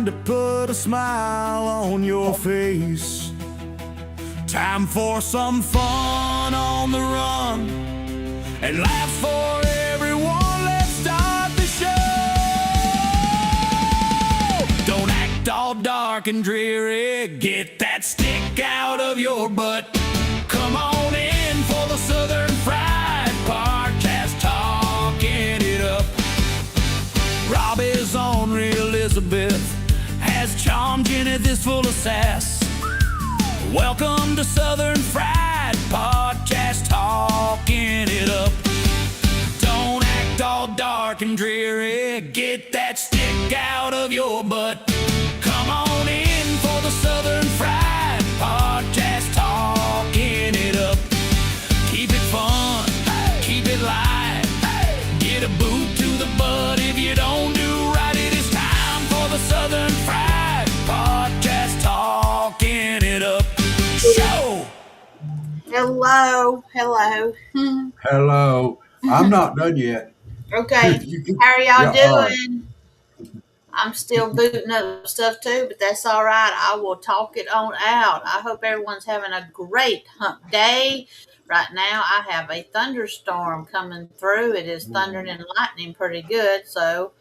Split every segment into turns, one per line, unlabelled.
to put a smile on your face. Time for some fun on the run and laugh for everyone. Let's start the show. Don't act all dark and dreary. Get that stick out of your butt. Come on in for the Southern Fried Podcast, Talkin It Up. Rob is ornery, Elizabeth has charm, Jenny this full of sass. Welcome to Southern Fried Podcast, Talkin It Up. Don't act all dark and dreary. Get that stick out of your butt. Come on in for the Southern Fried Podcast, Talkin It Up. Keep it fun, keep it light. Get a boot to the butt if you don't do right. It is time for the Southern Fried Podcast, Talkin It Up show.
Hello.
Hello. I'm not done yet.
Okay. How are y'all doing? I'm still booting up stuff too, but that's all right. I will talk it on out. I hope everyone's having a great hump day. Right now, I have a thunderstorm coming through. It is thundering and lightning pretty good. So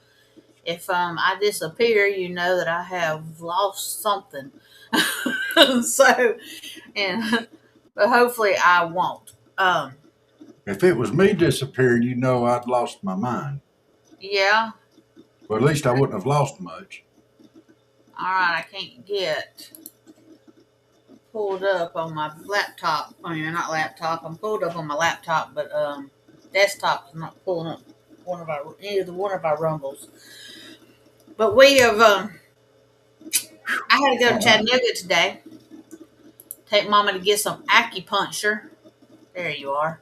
if I disappear, you know that I have lost something. But hopefully I won't.
If it was me disappearing, you know I'd lost my mind.
Yeah.
Well, at least I wouldn't have lost much.
All right, I can't get pulled up on my laptop. I mean, not laptop. I'm pulled up on my laptop, but desktop is not pulling up one of our rumbles. But we have. I had to go to Chattanooga today. Take Mama to get some acupuncture. There you are.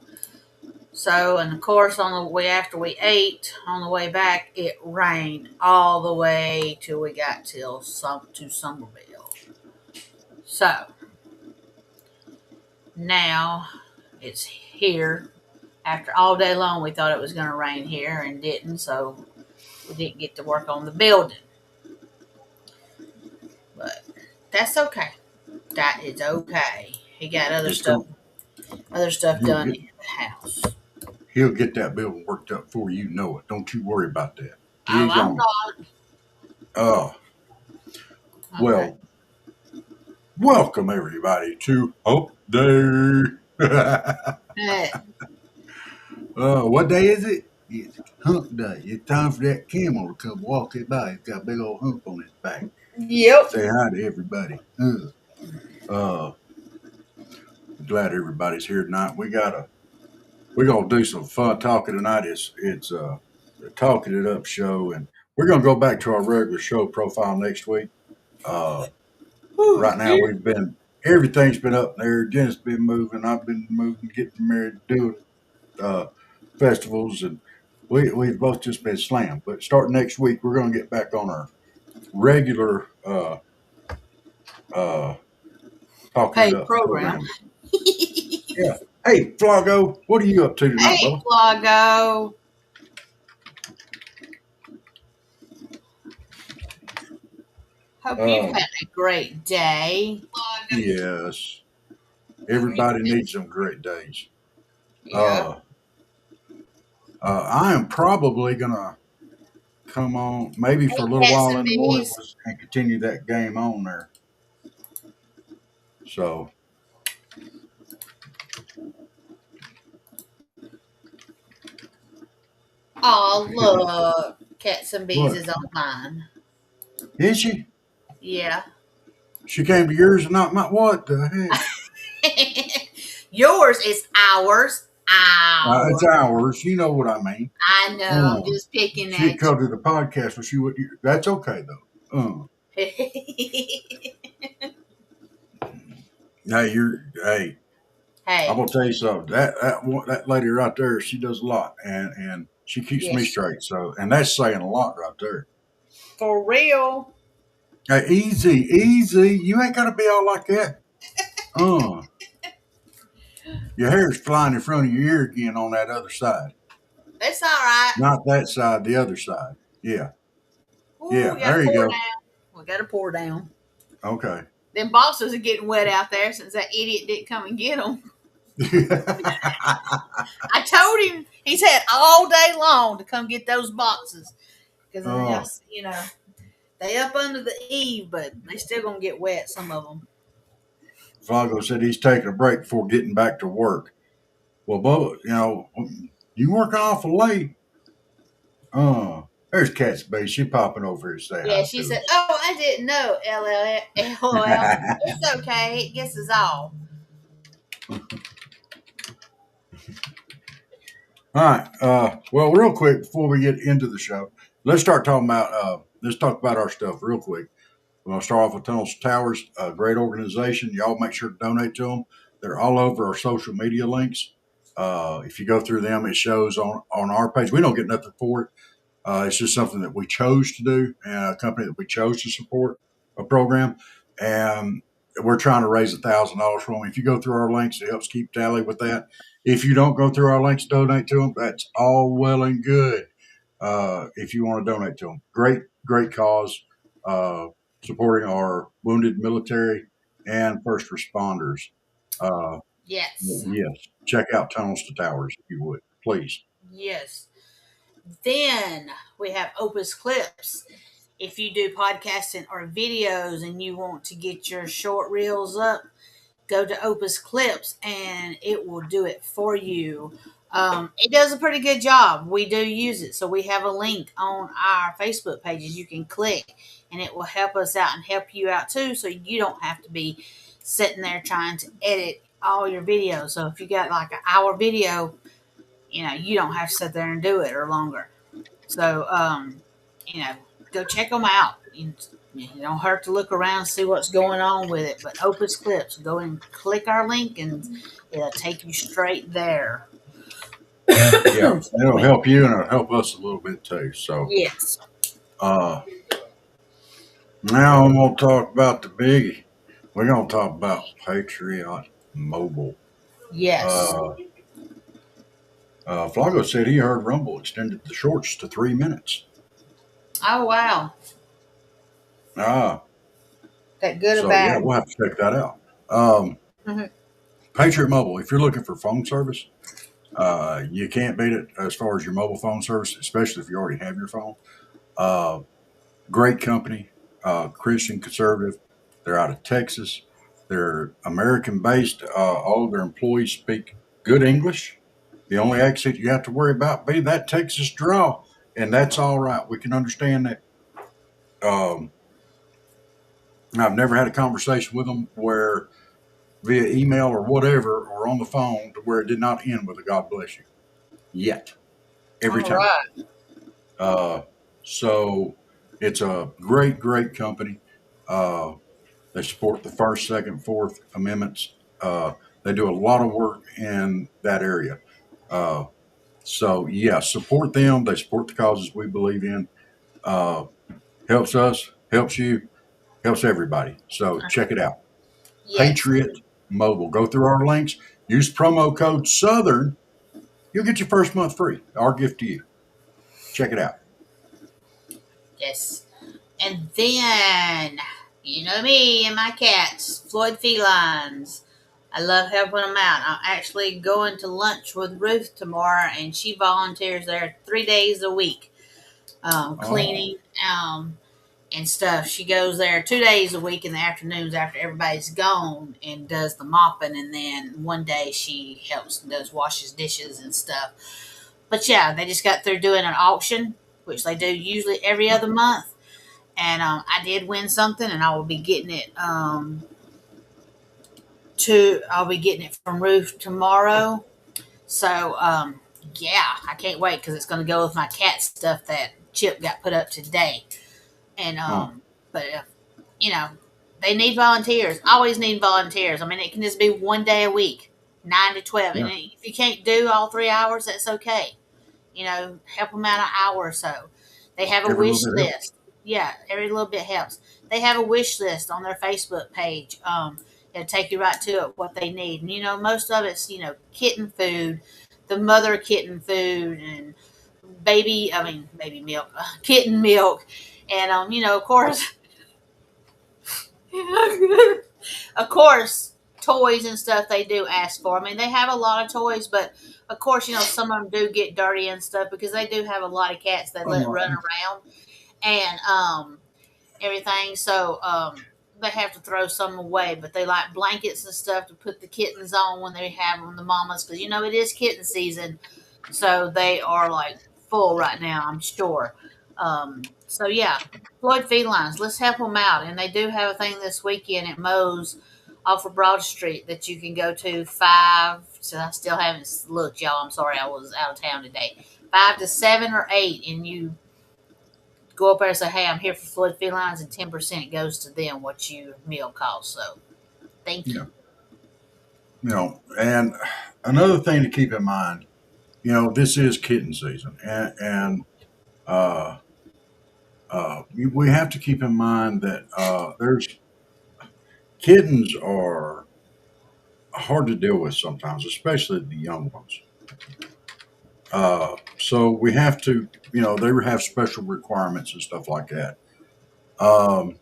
So, and of course, on the way after we ate, on the way back, it rained all the way till we got to Somerville. So, now it's here. After all day long, we thought it was going to rain here and didn't, so we didn't get to work on the building. But that's okay. That is okay. He got other stuff done in the house.
He'll get that building worked up before you know it. Don't you worry about that.
Oh, I'm not.
Well, welcome everybody to Hump Day.
Hey.
What day is it? It's Hump Day. It's time for that camel to come walking by. He's got a big old hump on his back.
Yep.
Say hi to everybody. Glad everybody's here tonight. We're gonna do some fun talking tonight. It's the Talking It Up show, and we're gonna go back to our regular show profile next week. Right now everything's been up there. Jen's been moving. I've been moving, getting married, doing festivals, and we've both just been slammed. But starting next week, we're gonna get back on our regular Talking It Up program. Yeah. Hey, Flago, what are you up to tonight,
Hey,
brother?
Flago. Hope you've had a great day.
Yes. Everybody needs some great days.
Yeah.
I am probably going to come on maybe for a little while in the morning and continue that game on there. So.
Oh, look. Cats and Bees is on mine.
Is she?
Yeah.
She came to yours and not mine. What the heck?
Yours is ours.
It's ours. You know what I mean.
I know. I'm just picking at you.
She'd come to the podcast, but she would. That's okay, though. Hey, I'm gonna tell you something. That lady right there, she does a lot, and she keeps me straight. So, and that's saying a lot right there.
For real.
Hey, easy. You ain't gotta be all like that. Your hair's flying in front of your ear again on that other side.
It's all right.
Not that side, the other side. Yeah.
Ooh,
yeah, there you go.
Down. We got to pour down.
Okay.
Them boxes are getting wet out there since that idiot didn't come and get them. I told him, he's had all day long to come get those boxes. Because,
Oh,
they up under the eave, but they still going to get wet, some of them.
Vago said he's taking a break before getting back to work. Well, Bo, you working awful late. There's Cat's Bay. She popping over here to say
Yeah,
hi
she
to
said, "Oh, I didn't know." LOL.
us.
It's okay. It gets us all.
All right. Well, real quick before we get into the show, let's talk about our stuff real quick. We're going to start off with Tunnels to Towers, a great organization. Y'all make sure to donate to them. They're all over our social media links. If you go through them, it shows on our page. We don't get nothing for it. It's just something that we chose to do, and a company that we chose to support a program. And we're trying to raise $1,000 for them. If you go through our links, it helps keep tally with that. If you don't go through our links, donate to them. That's all well and good. If you want to donate to them, great cause. Supporting our wounded military and first responders. Uh,
Yes.
yes, check out Tunnels to Towers if you would, please.
Yes. Then we have Opus Clips. If you do podcasting or videos and you want to get your short reels up, go to Opus Clips and it will do it for you. It does a pretty good job. We do use it. So we have a link on our Facebook pages you can click and it will help us out and help you out too. So you don't have to be sitting there trying to edit all your videos. So if you got like an hour video, you don't have to sit there and do it or longer. So, go check them out. You don't hurt to look around and see what's going on with it. But Opus Clips, go and click our link and it'll take you straight there.
Yeah, it'll help you and it'll help us a little bit too. So,
Yes.
now I'm going to talk about the biggie. We're going to talk about Patriot Mobile.
Yes.
Flago said he heard Rumble extended the shorts to 3 minutes.
Oh, wow. That good or
So yeah,
bad?
we'll have to check that out.
Mhm.
Patriot Mobile, if you're looking for phone service, you can't beat it as far as your mobile phone service, especially if you already have your phone. Great company, Christian conservative. They're out of Texas. They're American based. All of their employees speak good English. The only accent you have to worry about be that Texas draw, and that's all right. We can understand that. Um, I've never had a conversation with them where via email or whatever or on the phone to where it did not end with a God bless you yet. Every
All
time.
right.
So it's a great company. They support the First, Second, Fourth Amendments. They do a lot of work in that area. So yeah, support them. They support the causes we believe in. Helps us, helps you, helps everybody. So check it out.
Yes.
Patriot Mobile. Go through our links. Use promo code Southern. You'll get your first month free. Our gift to you. Check it out.
Yes. And then, you know me and my cats, Floyd Felines. I love helping them out. I'm actually going to lunch with Ruth tomorrow, and she volunteers there 3 days a week, cleaning and stuff. She goes there 2 days a week in the afternoons after everybody's gone and does the mopping, and then one day she helps and washes dishes and stuff. But yeah, they just got through doing an auction, which they do usually every other month. And I did win something, and I will be getting it. I'll be getting it from Ruth tomorrow. So yeah, I can't wait because it's going to go with my cat stuff that Chip got put up today. And but you know, they need volunteers. Always need volunteers. I mean, it can just be one day a week, 9 to 12.
Yeah.
And if you can't do all 3 hours, that's okay. Help them out an hour or so. They have a
Every
wish
little bit helps.
list. Yeah, every little bit helps. They have a wish list on their Facebook page. It'll take you right to it, what they need. And, most of it's, kitten food, the mother kitten food, and baby milk, kitten milk. And, of course, Of course, toys and stuff they do ask for. I mean, they have a lot of toys, but of course, some of them do get dirty and stuff because they do have a lot of cats that let run
Unlike
around and everything. So they have to throw some away, but they like blankets and stuff to put the kittens on when they have them, the mamas, because it is kitten season, so they are like full right now, I'm sure. So yeah, Floyd Felines, let's help them out, and they do have a thing this weekend at Moe's off of Broad Street that you can go to 5. So I still haven't looked, y'all. I'm sorry, I was out of town today. 5 to 7 or 8, and you go up there and say, "Hey, I'm here for Floyd Felines," and 10% goes to them what your meal costs. So thank
yeah,
you.
and another thing to keep in mind, this is kitten season, and uh, we have to keep in mind that there's kittens are hard to deal with sometimes, especially the young ones. So we have to, they have special requirements and stuff like that. Um,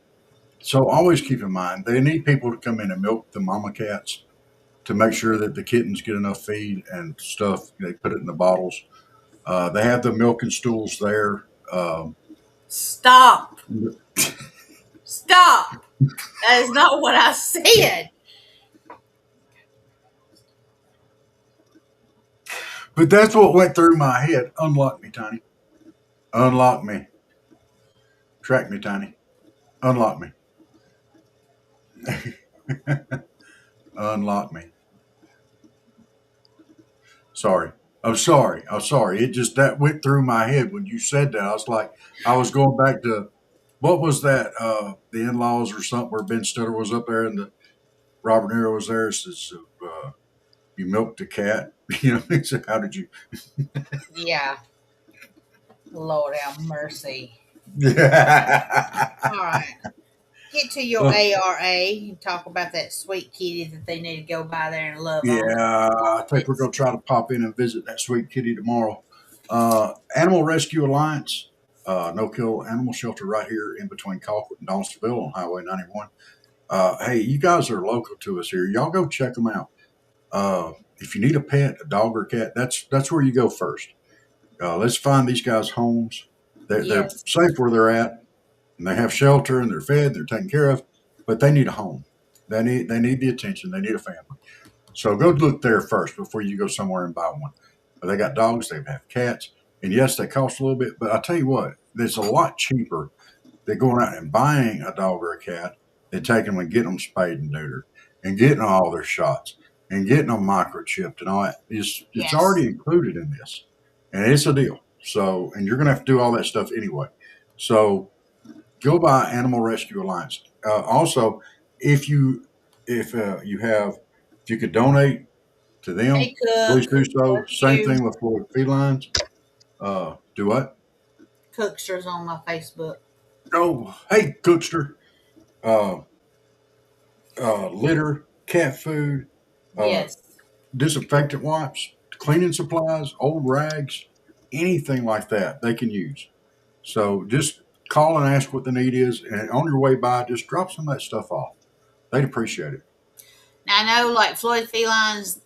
so always keep in mind they need people to come in and milk the mama cats to make sure that the kittens get enough feed and stuff. They put it in the bottles. They have the milk and stools there.
Stop. Stop. That is not what I said.
But that's what went through my head. Unlock me, Tiny. Unlock me. Track me, Tiny. Unlock me. Unlock me. Sorry. I'm sorry. I'm sorry. It just that went through my head when you said that. I was like, I was going back to what was that? The in-laws or something where Ben Stiller was up there and the Robert Niro was there. It says, "You milked a cat." He said, "How did you?"
Yeah. Lord have mercy.
Yeah.
All right. Get to your ARA and talk about that sweet kitty that they need to go by there and love on.
Yeah, I think we're going to try to pop in and visit that sweet kitty tomorrow. Animal Rescue Alliance, no kill animal shelter right here in between Colquitt and Donaldsonville on Highway 91. Hey, you guys are local to us here. Y'all go check them out. If you need a pet, a dog or a cat, that's where you go first. Let's find these guys homes. They're
Yes.
safe where they're at, and they have shelter and they're fed, they're taken care of, but they need a home. They need the attention. They need a family. So go look there first before you go somewhere and buy one. They got dogs, they have cats, and yes, they cost a little bit, but I tell you what, it's a lot cheaper than going out and buying a dog or a cat than taking them and getting them spayed and neutered and getting all their shots and getting them microchipped and all that. It's
Yes.
already included in this, and it's a deal. So, and you're going to have to do all that stuff anyway. So go by Animal Rescue Alliance. Also, if you if you could donate to them,
Hey,
please
Cook.
do so.
Love
Same
you.
thing with Florida Felines. Do what?
Cooksters on my Facebook.
Oh, hey, Cookster. Uh, Litter, cat food, uh,
Yes.
disinfectant wipes, cleaning supplies, old rags, anything like that they can use. So just call and ask what the need is, and on your way by, just drop some of that stuff off. They'd appreciate it.
Now I know, like Floyd Felines,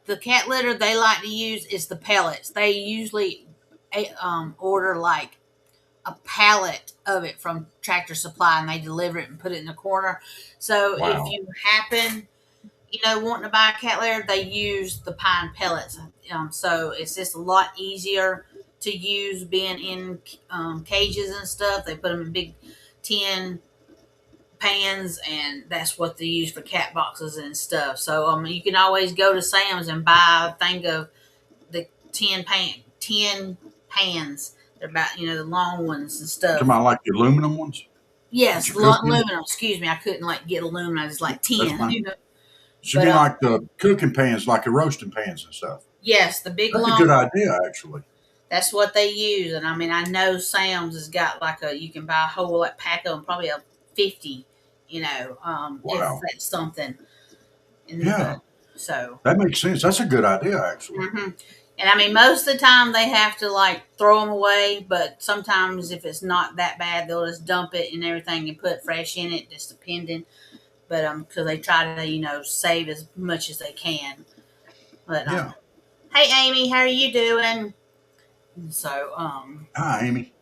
the cat litter they like to use is the pellets. They usually order like a pallet of it from Tractor Supply, and they deliver it and put it in the corner. So if
Wow.
you happen, wanting to buy a cat litter, they use the pine pellets. So it's just a lot easier to use being in cages and stuff. They put them in big tin pans, and that's what they use for cat boxes and stuff. So you can always go to Sam's and buy a thing of the tin pans. They're about the long ones and
Talking
stuff.
about like the aluminum ones that
Yes,
you cook in?
aluminum. Excuse me, I couldn't like get aluminum. I just like
That's
tin.
fine. Should
But
be like the cooking pans, like the roasting pans and stuff.
yes, the big
That's a
long.
good idea, actually.
That's what they use, and I mean I know Sam's has got like you can buy a whole like pack of them, probably a 50. If
Wow.
that's something. And
Yeah,
so.
that makes sense. That's a good idea, actually.
hmm And I mean, most of the time they have to like throw them away, but sometimes if it's not that bad, they'll just dump it and everything and put fresh in it, just depending. But because they try to save as much as they can. But
Yeah.
hey Amy, how are you doing? So
Hi, Amy.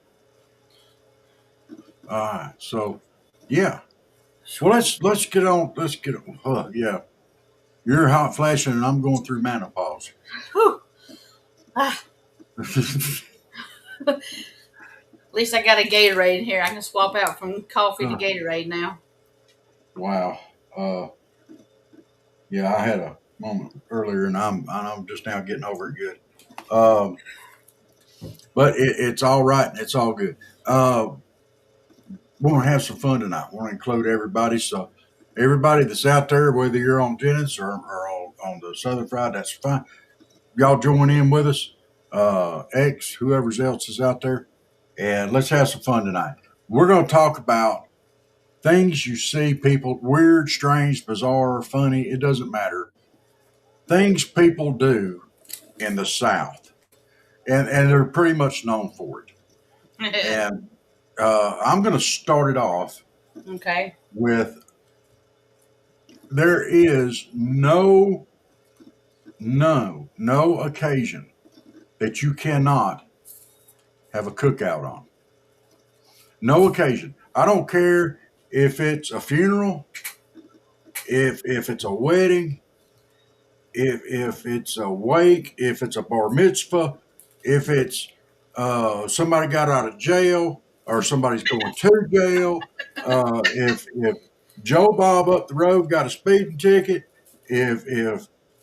All right. So, yeah. Well, let's get on. Let's get on. Yeah. You're hot flashing, and I'm going through menopause.
whew, ah, at least I got a Gatorade in here. I can swap out from coffee to
Uh,
Gatorade now.
wow. Uh, yeah, I had a moment earlier, and I'm just now getting over it good. Um, but it's all right, and it's all good. We're gonna have some fun tonight. We're gonna include everybody. So everybody that's out there, whether you're on Jennings or on the Southern Fried, that's fine. Y'all join in with us. X, whoever's else is out there, and let's have some fun tonight. We're gonna talk about things you see people weird, strange, bizarre, funny. It doesn't matter. Things people do in the South, and they're pretty much known for it. And I'm going to start it off
Okay.
with there is no occasion that you cannot have a cookout on. No occasion. I don't care if it's a funeral, if it's a wedding, if it's a wake, if it's a bar mitzvah, if it's somebody got out of jail or somebody's going to jail, if Joe Bob up the road got a speeding ticket, if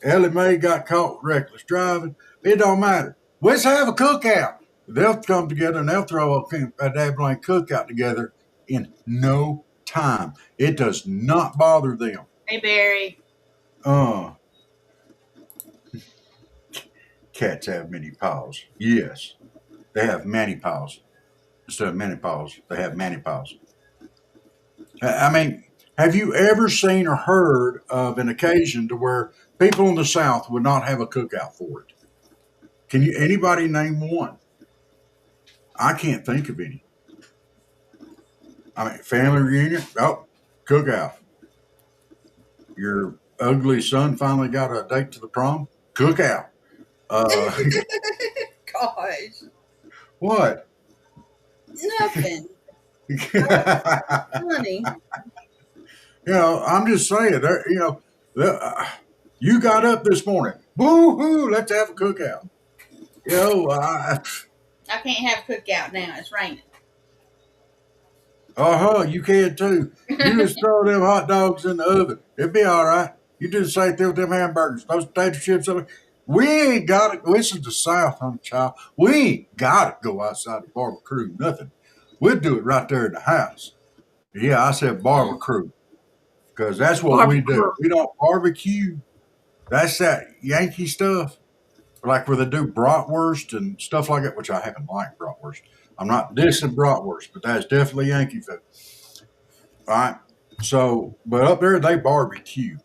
Ellie Mae got caught reckless driving, it don't matter. Let's have a cookout. They'll come together and they'll throw a dabbling cookout together in no time. It does not bother them.
Hey Barry.
Uh, Cats have many paws. Yes, they have many paws. Instead of many paws, they have many paws. I mean, have you ever seen or heard of an occasion to where people in the South would not have a cookout for it? Can you anybody name one? I can't think of any. I mean, family reunion, oh, cookout. Your ugly son finally got a date to the prom, cookout. Uh,
Gosh,
what?
nothing. Funny.
I'm just saying, you got up this morning. Boo hoo, let's have a cookout. You know, uh
I can't have cookout now. It's raining.
huh, you can too. You just throw them hot dogs in the oven. It'll be all right. You do the same thing with them hamburgers, those potato chips. We ain't got to, this is the South, honey child. We ain't got to go outside the barbecue, nothing. We'll do it right there in the house. Yeah, I said barbecue because that's what we do.
Barbecue.
We don't barbecue. That's that Yankee stuff, like where they do bratwurst and stuff like that, which I haven't liked bratwurst. I'm not dissing bratwurst, but that's definitely Yankee food. All right. So, but up there they barbecue.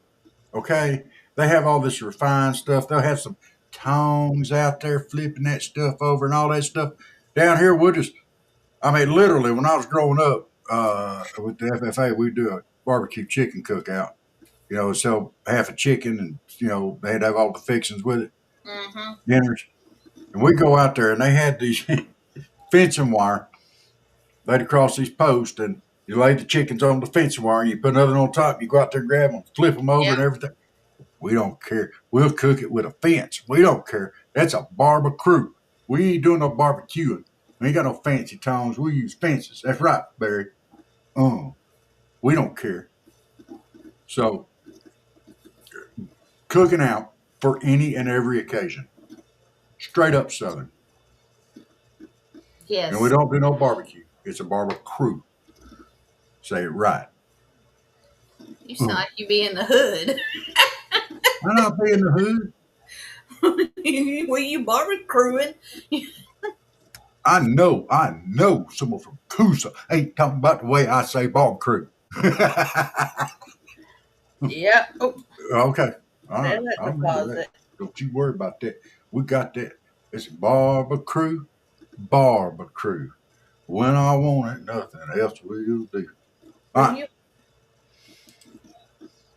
Okay. They have all this refined stuff. They'll have some tongs out there flipping that stuff over and all that stuff. Down here, we'll just, I mean, literally, when I was growing up with the FFA, we'd do a barbecue chicken cookout. Sell half a chicken and, they'd have all the fixings with it,
Mm-hmm.
dinners. And we go out there and they had these fencing wire laid across these posts and you lay the chickens on the fencing wire and you put another on top. You go out there and grab them, flip them over
Yep.
and everything. We don't care. We'll cook it with a fence. We don't care. That's a barbecue. We ain't doing no barbecuing. We ain't got no fancy tongs. We use fences. That's right, Barry. We don't care. So, cooking out for any and every occasion. Straight up Southern.
Yes.
And we don't do no barbecue. It's a barbecue. Say it right.
You sound like you be in the hood.
I'm not being the hood.
Were you barbecuing?
I know someone from Coosa ain't talking about the way I say barbecue.
Yep. Oh,
Okay. All right.
there's that
I'll remember that.
deposit.
Don't you worry about that. We got that. It's barbecue, barbecue. When I want it, nothing else will do. All
Well,
right,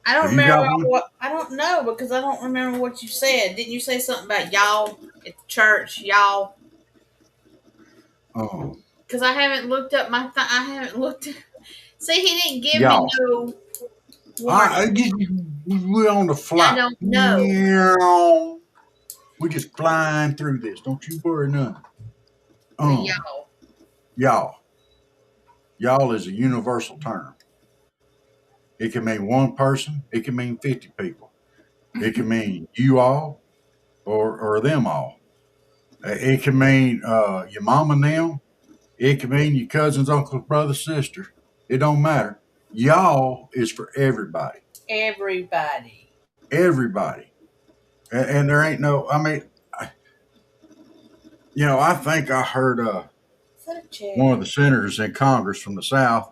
I don't
have you
remember
got one?
what. I don't know because I don't remember what you said. Didn't you say something about y'all at the church, y'all?
Oh,
Because I haven't looked up my. I haven't looked. See, he didn't give me
y'all.
no
I
warning.
just we're on the
I
fly.
don't know
Meow. We just flying through this. Don't you worry none.
the
Um,
y'all.
y'all. Y'all is a universal term. It can mean one person. It can mean 50 people. It can mean you all or them all. It can mean your mom and them. It can mean your cousins, uncles, brothers, sisters. It don't matter. Y'all is for everybody.
Everybody.
Everybody. And there ain't no, I mean, I think I heard
Is that a
one of
chair?
the senators in Congress from the South,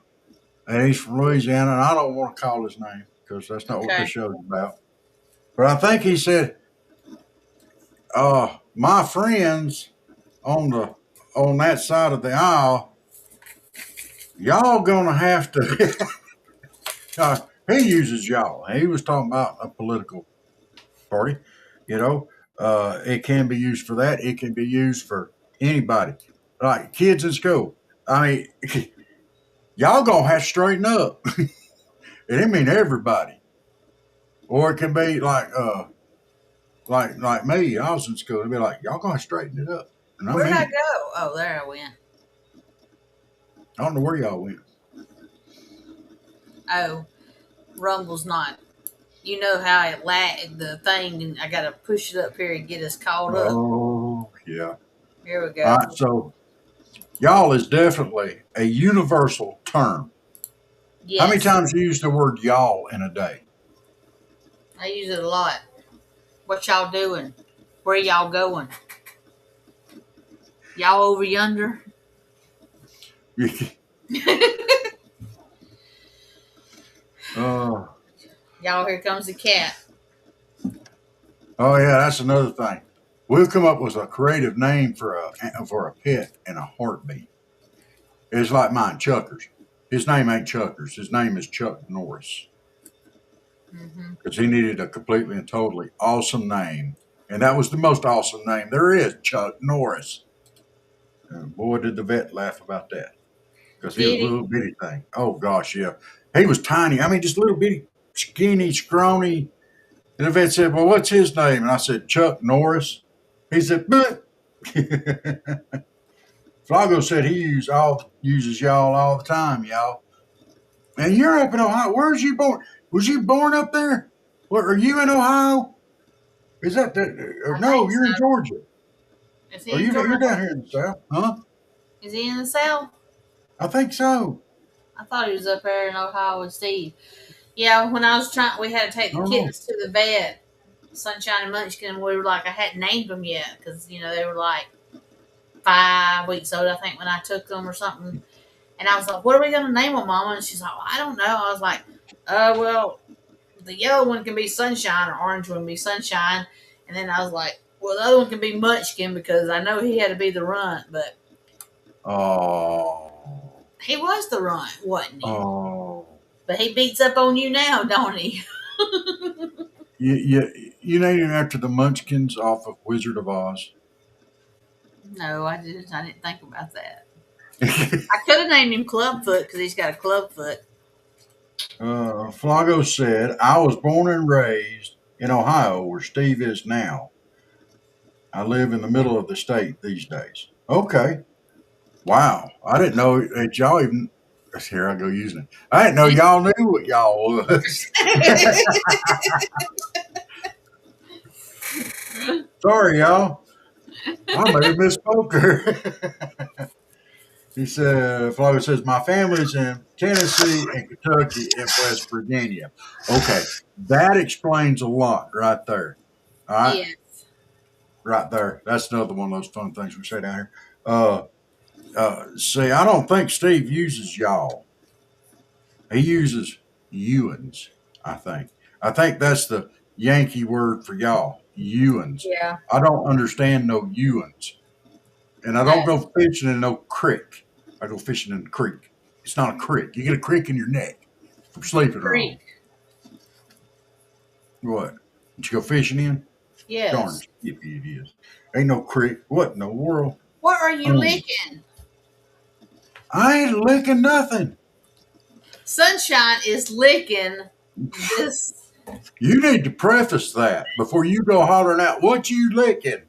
and he's from Louisiana, and I don't want to call his name because that's not what this
Okay.
show's about. But I think he said, my friends on the on that side of the aisle, y'all gonna have to. He uses y'all. He was talking about a political party. You know, it can be used for that. It can be used for anybody, like kids in school. I mean, y'all gonna have to straighten up. And it mean everybody, or it can be like me. I was in school. It'd be like y'all gonna straighten it up, and I
Where did
mean
I
it.
go? Oh, there I went.
I don't know where y'all went.
Oh, Rumble's not. You know how it the thing, and I gotta push it up here and get us caught up.
Oh yeah.
Here we
All
go.
right. So y'all is definitely a universal term. How many
Yes,
times you use the word y'all in a day?
I use it a lot. What y'all doing? Where y'all going? Y'all over yonder?
uh,
Y'all, here comes the cat.
oh yeah, that's another thing. We'll come up with a creative name for a pet in a heartbeat. It's like mine, Chuckers. His name ain't Chuckers. His name is Chuck Norris
Hmm.
because he needed a completely and totally awesome name, and that was the most awesome name there is, Chuck Norris. And boy, did the vet laugh about that because he was
Did
a
he?
little bitty thing. Oh gosh, yeah, he was tiny. I mean, just a little bitty, skinny, scrawny. And the vet said, "Well, what's his name?" And I said, "Chuck Norris." He said, "Bleh." Flago said uses y'all all the time, y'all. And you're up in Ohio. Where's you born? Was you born up there? What are you in Ohio? Is that or
I
no?
think
You're in
so.
Georgia.
Is
Or
he in
you're
Georgia?
down here in the South, huh?
Is he in the South?
I think so.
I thought he was up there in Ohio with Steve. Yeah, when I was trying, we had to take
I
the
don't know.
kittens to the vet, Sunshine and Munchkin, and we were like, I hadn't named them yet because, they were like 5 weeks old, I think, when I took them or something. And I was like, what are we going to name them, Mama? And she's like, well, I don't know. I was like, well, the yellow one can be Sunshine, or orange one can be Sunshine. And then I was like, well, the other one can be Munchkin because I know he had to be the runt, but
Oh,
he was the runt, wasn't he?
oh.
But he beats up on you now, don't he?
You named him after the Munchkins off of Wizard of Oz.
No, I didn't. I didn't think about that. I could have named him Clubfoot because he's got a club foot.
Flago said, "I was born and raised in Ohio, where Steve is now. I live in the middle of the state these days." Okay. Wow. I didn't know that y'all even. Here I go using it. I didn't know y'all knew what y'all was. Sorry, y'all. I may have misspoke her. He said, Flago says, my family's in Tennessee and Kentucky and West Virginia. Okay. That explains a lot right there. All right.
Yes.
Right there. That's another one of those fun things we say down here. Uh, see, I don't think Steve uses y'all. He uses Ewans, I think. I think that's the Yankee word for y'all. Ewins.
Yeah.
I don't understand no Ewins. And I don't
That
go fishing in no creek. I go fishing in the creek. It's not a creek. You get a creek in your neck from sleeping wrong.
creek.
What? Did you go fishing in? Darn
Yes.
skippy it is. Ain't no creek. What in the world?
What are you
Um,
licking?
I ain't licking nothing.
Sunshine is licking this.
You need to preface that before you go hollering out, what you licking?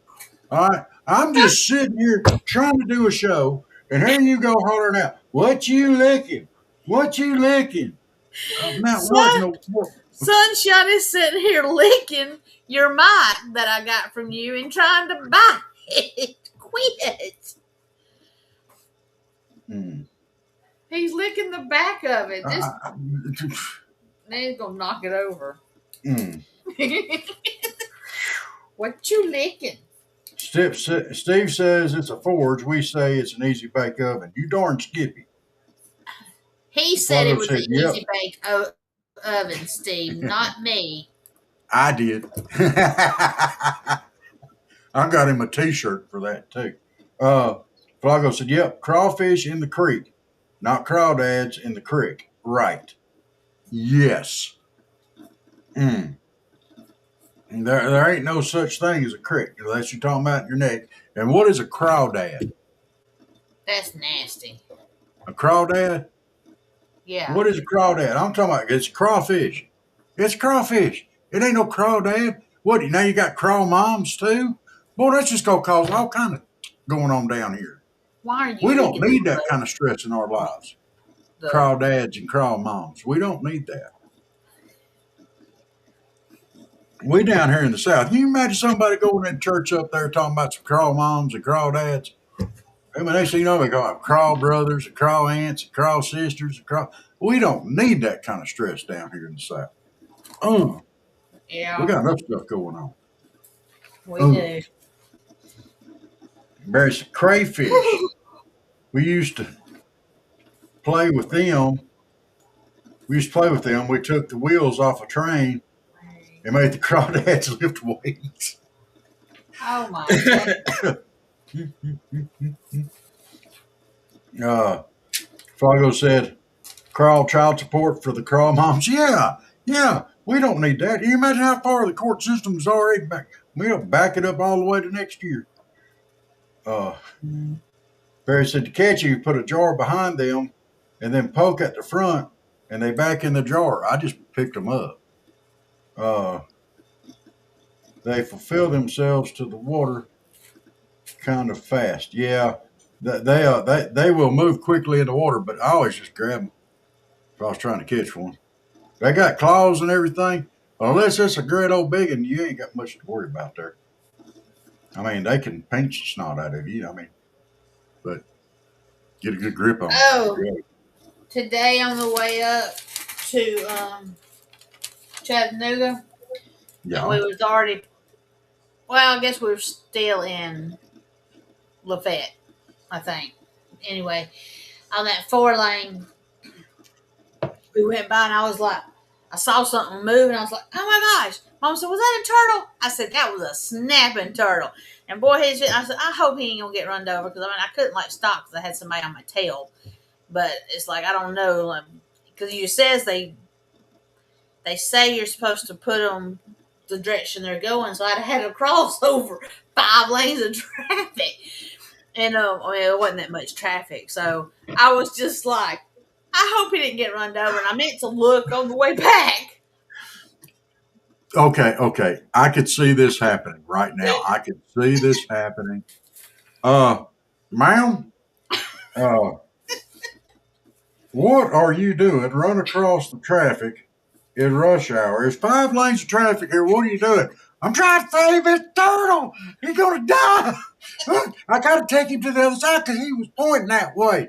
All right. I'm just sitting here trying to do a show, and here you go hollering out, what you licking? What you licking? Now, what in
Sun,
the world?
Sunshine is sitting here licking your mic that I got from you and trying to bite it. Quit.
Mm.
He's licking the back of it. Just
I-
now he's gonna knock it over.
mm.
What you licking?
Steve says it's a forge. We say it's an easy bake oven. You darn skippy.
He said it
Flago
was
said,
an
yep.
easy bake oven, Steve, not me.
I did. I got him a T-shirt for that too. Flago said, "Yep, crawfish in the creek, not crawdads in the creek." Right? Yes. Mm. There ain't no such thing as a creek unless you're talking about your neck. And what is a crawdad?
That's nasty.
A crawdad?
Yeah.
What is a crawdad? I'm talking about it's crawfish. It's crawfish. It ain't no crawdad. What? Now you got craw moms too? Boy, that's just gonna cause all kind of going on down here.
Why are you
We don't
licking
need that kind of stress in our lives.
the
Crawdads and craw moms. We don't need that. We down here in the South. Can you imagine somebody going in church up there talking about some craw moms and crawdads? I mean, they see, they call craw brothers and craw aunts and craw sisters and craw. We don't need that kind of stress down here in the South. We
Yeah,
got enough stuff going on.
we do.
There's crayfish. We used to play with them. We took the wheels off a train and made the crawdads lift weights.
Oh my god.
Flago said, crawl child support for the crawl moms. Yeah, we don't need that. Can you imagine how far the court system's already back? We'll back it up all the way to next year. Barry said, to catch you put a jar behind them and then poke at the front and they back in the jar. I just picked them up. They fulfill themselves to the water kind of fast. Yeah, they will move quickly in the water, but I always just grab them if I was trying to catch one. They got claws and everything. Unless it's a great old big one, you ain't got much to worry about there. I mean, they can pinch the snot out of you. I mean, but get a good grip on them.
Oh, today on the way up to Chattanooga,
Yeah.
we was already. Well, I guess we were still in Lafayette, I think. Anyway, on that 4-lane, we went by and I was like, I saw something move and I was like, oh my gosh. Mom said, was that a turtle? I said, that was a snapping turtle. And boy, I said, I hope he ain't going to get run over because I couldn't stop because I had somebody on my tail. But it's like, I don't know. Because it says they say you're supposed to put them the direction they're going. So I'd had to cross over 5 lanes of traffic. And it wasn't that much traffic. So I was just like, I hope he didn't get run over. And I meant to look on the way back.
Okay. I could see this happening right now. I could see this happening. Ma'am, what are you doing? Run across the traffic in rush hour. There's 5 lanes of traffic here. What are you doing? I'm trying to save this turtle. He's gonna die. I gotta take him to the other side because he was pointing that way.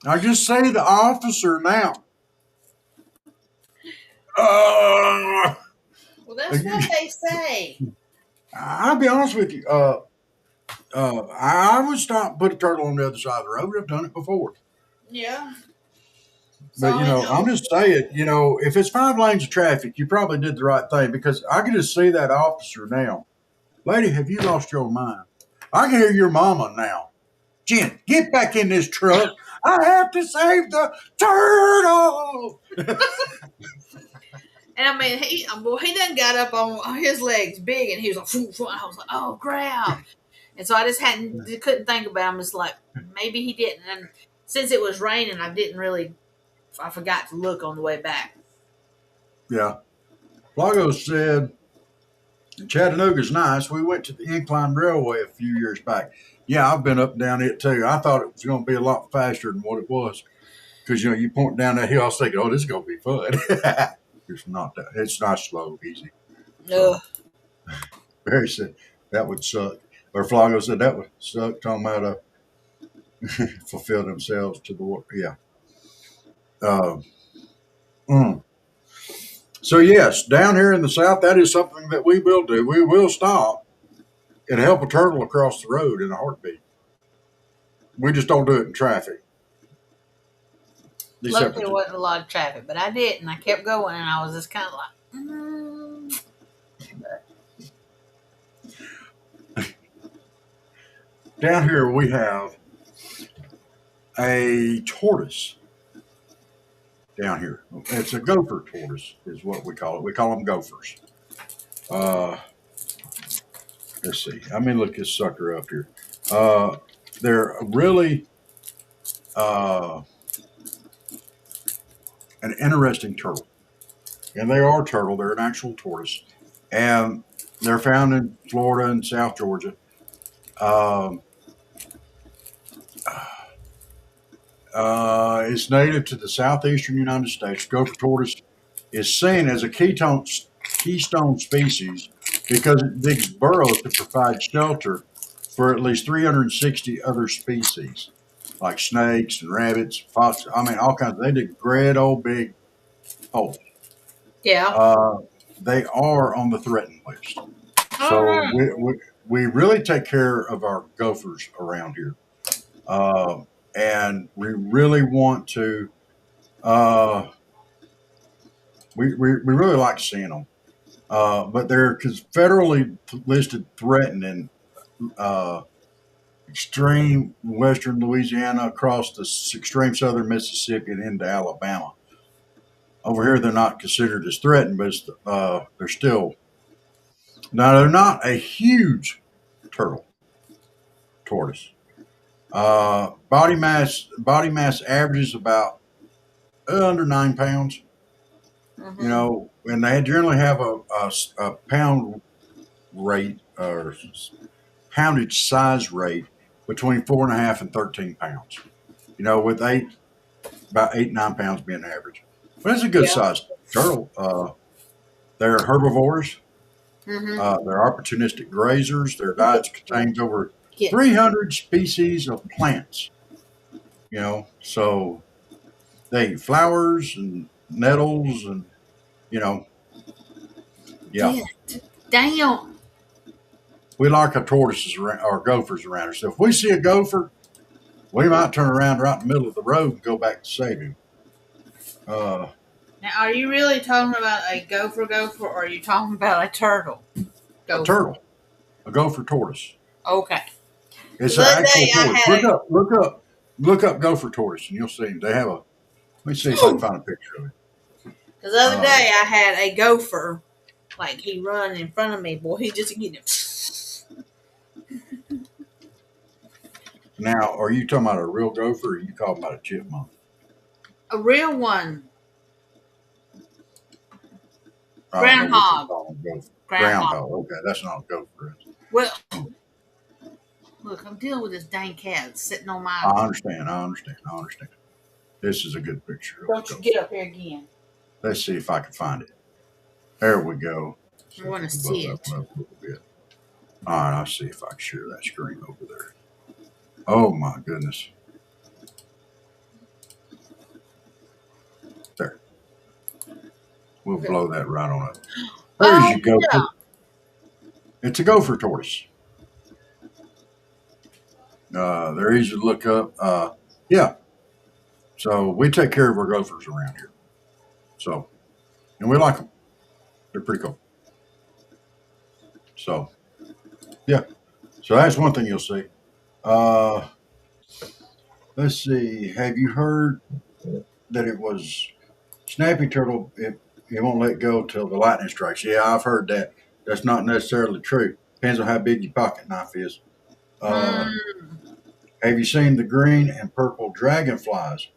I just see the officer now.
Well, that's what they say.
I'll be honest with you. I would stop and put a turtle on the other side of the road. I've done it before.
Yeah.
But
So, you
I'm
know,
just saying, if it's 5 lanes of traffic, you probably did the right thing because I can just see that officer now. Lady, have you lost your mind? I can hear your mama now. Jen, get back in this truck. I have to save the turtle.
and I mean, he done got up on his legs big, and he was like, "Phew, phew," and I was like, oh crap. And so I just couldn't think about him. It's like maybe he didn't. And since it was raining, I forgot to look on the way back.
Yeah. Flago said Chattanooga's nice. We went to the Incline Railway a few years back. Yeah, I've been up and down it too. I thought it was going to be a lot faster than what it was because you point down that hill. I was thinking, oh, this is going to be fun. It's not that. It's not slow, easy.
No.
So Barry said that would suck. Or Flago said that would suck. Talking about fulfill themselves to the work. Yeah. Uh, mm. So yes, down here in the South, that is something that we will do. We will stop and help a turtle across the road in a heartbeat. We just don't do it in traffic. Except
Luckily, there wasn't a lot of traffic, but I did, and I kept going, and I was just kind of like,
down here we have a tortoise. Down here, it's a gopher tortoise, is what we call it. We call them gophers. Uh, let's see. Let me look this sucker up here. They're really uh, an interesting turtle, and they are turtle. They're an actual tortoise, and they're found in Florida and South Georgia. Um, it's native to the southeastern United States. Gopher tortoise is seen as a keystone species because it digs burrows to provide shelter for at least 360 other species, like snakes and rabbits, fox. I mean, all kinds. They dig great old big holes.
yeah.
They are on the threatened list. So
Oh,
we really take care of our gophers around here. And we really want to, we really like seeing them. But they're federally listed threatening extreme western Louisiana across the extreme southern Mississippi and into Alabama. Over here, they're not considered as threatened, but they're still. Now, they're not a huge tortoise. Body mass averages about under 9 pounds. And they generally have a pound rate or poundage size rate between 4.5 and 13 pounds. With about 8-9 pounds being average. But it's a good
yeah.
sized turtle. They're herbivores.
Mm-hmm.
They're opportunistic grazers. Their diet contains over
Yeah.
300 species of plants. So they eat flowers and nettles and, yeah.
Damn.
We like our tortoises or gophers around us. So if we see a gopher, we might turn around right in the middle of the road and go back to save him.
Now, are you really talking about a gopher, or are you talking about a turtle?
A turtle, a gopher tortoise.
Okay.
It's
The
an
other
actual
day I
tortoise.
had
Look up gopher tortoise, and you'll see them. They have a. Let me see if I can find a picture of it.
Because the other day I had a gopher, like he run in front of me. Boy, he just
Now, are you talking about a real gopher, or are you talking about a chipmunk?
a real one.
I don't know what you're
Groundhog.
calling a gopher.
Groundhog.
Groundhog. Okay, that's not a gopher.
Well, look, I'm dealing with this dang cat sitting on my.
I understand. This is a good picture.
Don't you get up here again.
Let's see if I can find it. There we go.
I want to see it.
Up a little bit. All right, I'll see if I can share that screen over there. Oh my goodness. There. We'll blow that right on up. There's your gopher.
Yeah.
It's a gopher tortoise. They're easy to look up. Yeah. So we take care of our gophers around here. So, and we like them. They're pretty cool. So, yeah. So that's one thing you'll see. Uh, let's see. Have you heard that it was snappy turtle? It won't let go till the lightning strikes. Yeah, I've heard that. That's not necessarily true. Depends on how big your pocket knife is. Uh,
Mm.
have you seen the green and purple dragonflies?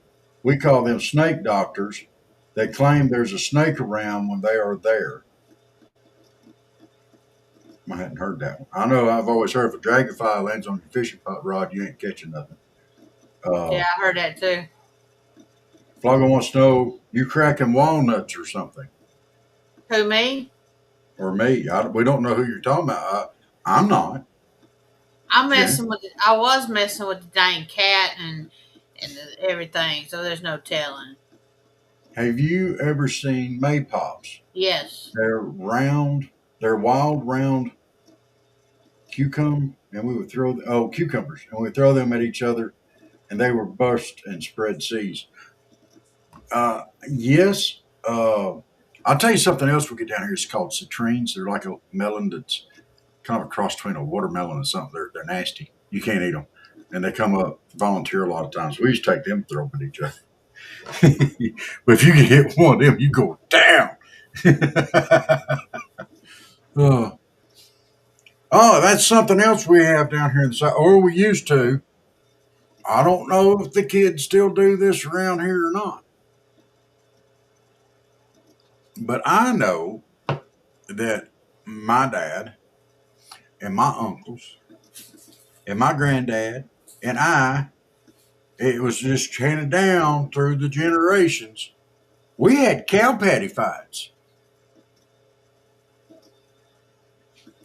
We call them snake doctors. They claim there's a snake around when they are there. I hadn't heard that one. I know I've always heard if a dragonfly lands on your fishing rod, you ain't catching nothing.
Yeah, I heard that too.
Flogger wants to know you cracking walnuts or something,
Who, me?
or me. We don't know who you're talking about. I'm not.
I'm
Yeah.
messing with. I was messing with the dang cat and everything, so there's no telling.
Have you ever seen maypops?
Yes.
They're round. They're wild round cucumbers, and we would throw cucumbers, and we would throw them at each other, and they were burst and spread seeds. Yes. I'll tell you something else we get down here. It's called citrines. They're like a melon that's kind of a cross between a watermelon and something. They're nasty. You can't eat them, and they come up volunteer a lot of times. We used to take them and throw them at each other. But if you can hit one of them, you go down. uh, oh, that's something else we have down here in the south, or we used to. I don't know if the kids still do this around here or not, but I know that my dad and my uncles and my granddad and it was just handed down through the generations. We had cow patty fights.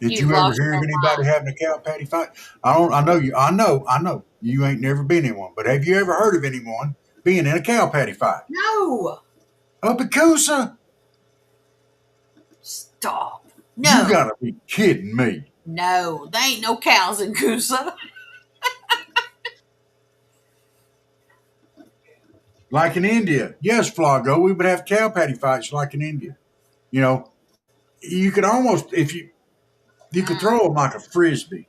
Did
You've
you ever
lost
hear of
your
anybody
mind.
having a cow patty fight? I don't. I know you. I know. You ain't never been in one, but have you ever heard of anyone being in a cow patty fight?
No.
Up at Coosa?
Stop.
You
No.
gotta be kidding me.
No. There ain't no cows in Coosa.
Like in India, yes, Flago, we would have cow patty fights like in India. You know, you could almost if you could
Mm.
throw them like a frisbee,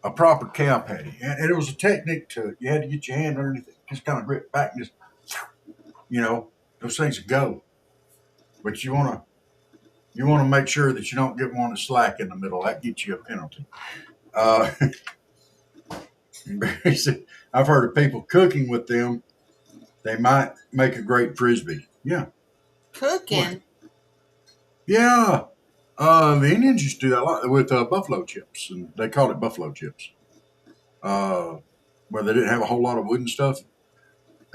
a proper cow patty, and it was a technique to it. You had to get your hand underneath it, just kind of grip back and just those things would go. But you want to make sure that you don't get one that's slack in the middle. That gets you a penalty. Uh, I've heard of people cooking with them. They might make a great frisbee. Yeah. What?
Cooking.
Yeah. The Indians used to do that a lot with buffalo chips, and they called it buffalo chips. Uh, where they didn't have a whole lot of wooden stuff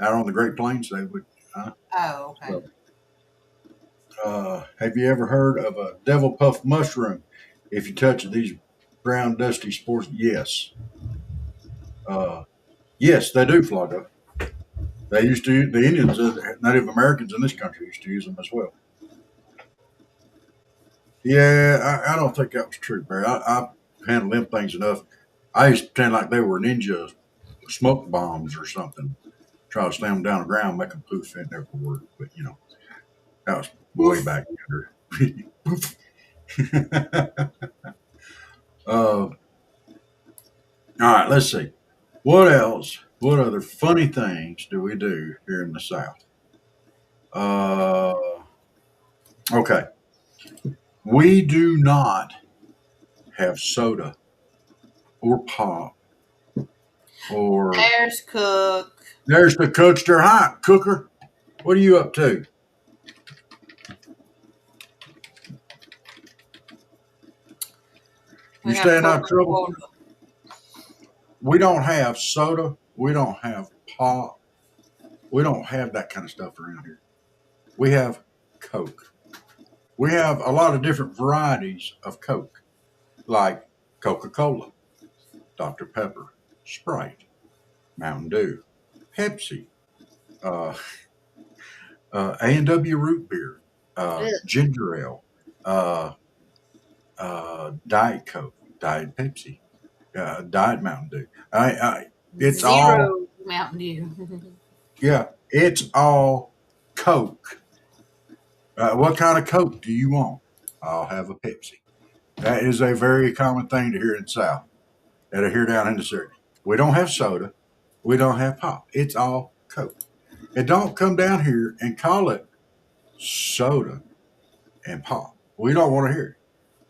out on the Great Plains, they would.
Oh, okay.
So, have you ever heard of a devil puff mushroom? If you touch these brown dusty spores, yes. Uh, yes, they do, Flago. They used to. The Indians, Native Americans in this country, used to use them as well. Yeah, I don't think that was true, Barry. I handled them things enough. I used to pretend like they were ninja smoke bombs or something. Try to slam them down the ground, make them poof, it never worked. But that was way back there. All right, let's see. What else? What other funny things do we do here in the South? Uh, okay. We do not have soda or pop or
There's Cook.
there's the Cookster. Hi, Cooker. What are you up to? You
We got
staying out of
Cook
trouble?
Florida.
We don't have soda. We don't have pop. We don't have that kind of stuff around here. We have Coke. We have a lot of different varieties of Coke, like Coca-Cola, Dr. Pepper, Sprite, Mountain Dew, Pepsi, uh, A&W root beer,
Ugh.
ginger ale, uh, Diet Coke, Diet Pepsi, Diet Mountain Dew. It's all
Zero Mountain Dew.
yeah. It's all Coke. What kind of Coke do you want? I'll have a Pepsi. That is a very common thing to hear in the South, and to hear down in the city. We don't have soda. We don't have pop. It's all Coke. And don't come down here and call it soda and pop. We don't want to hear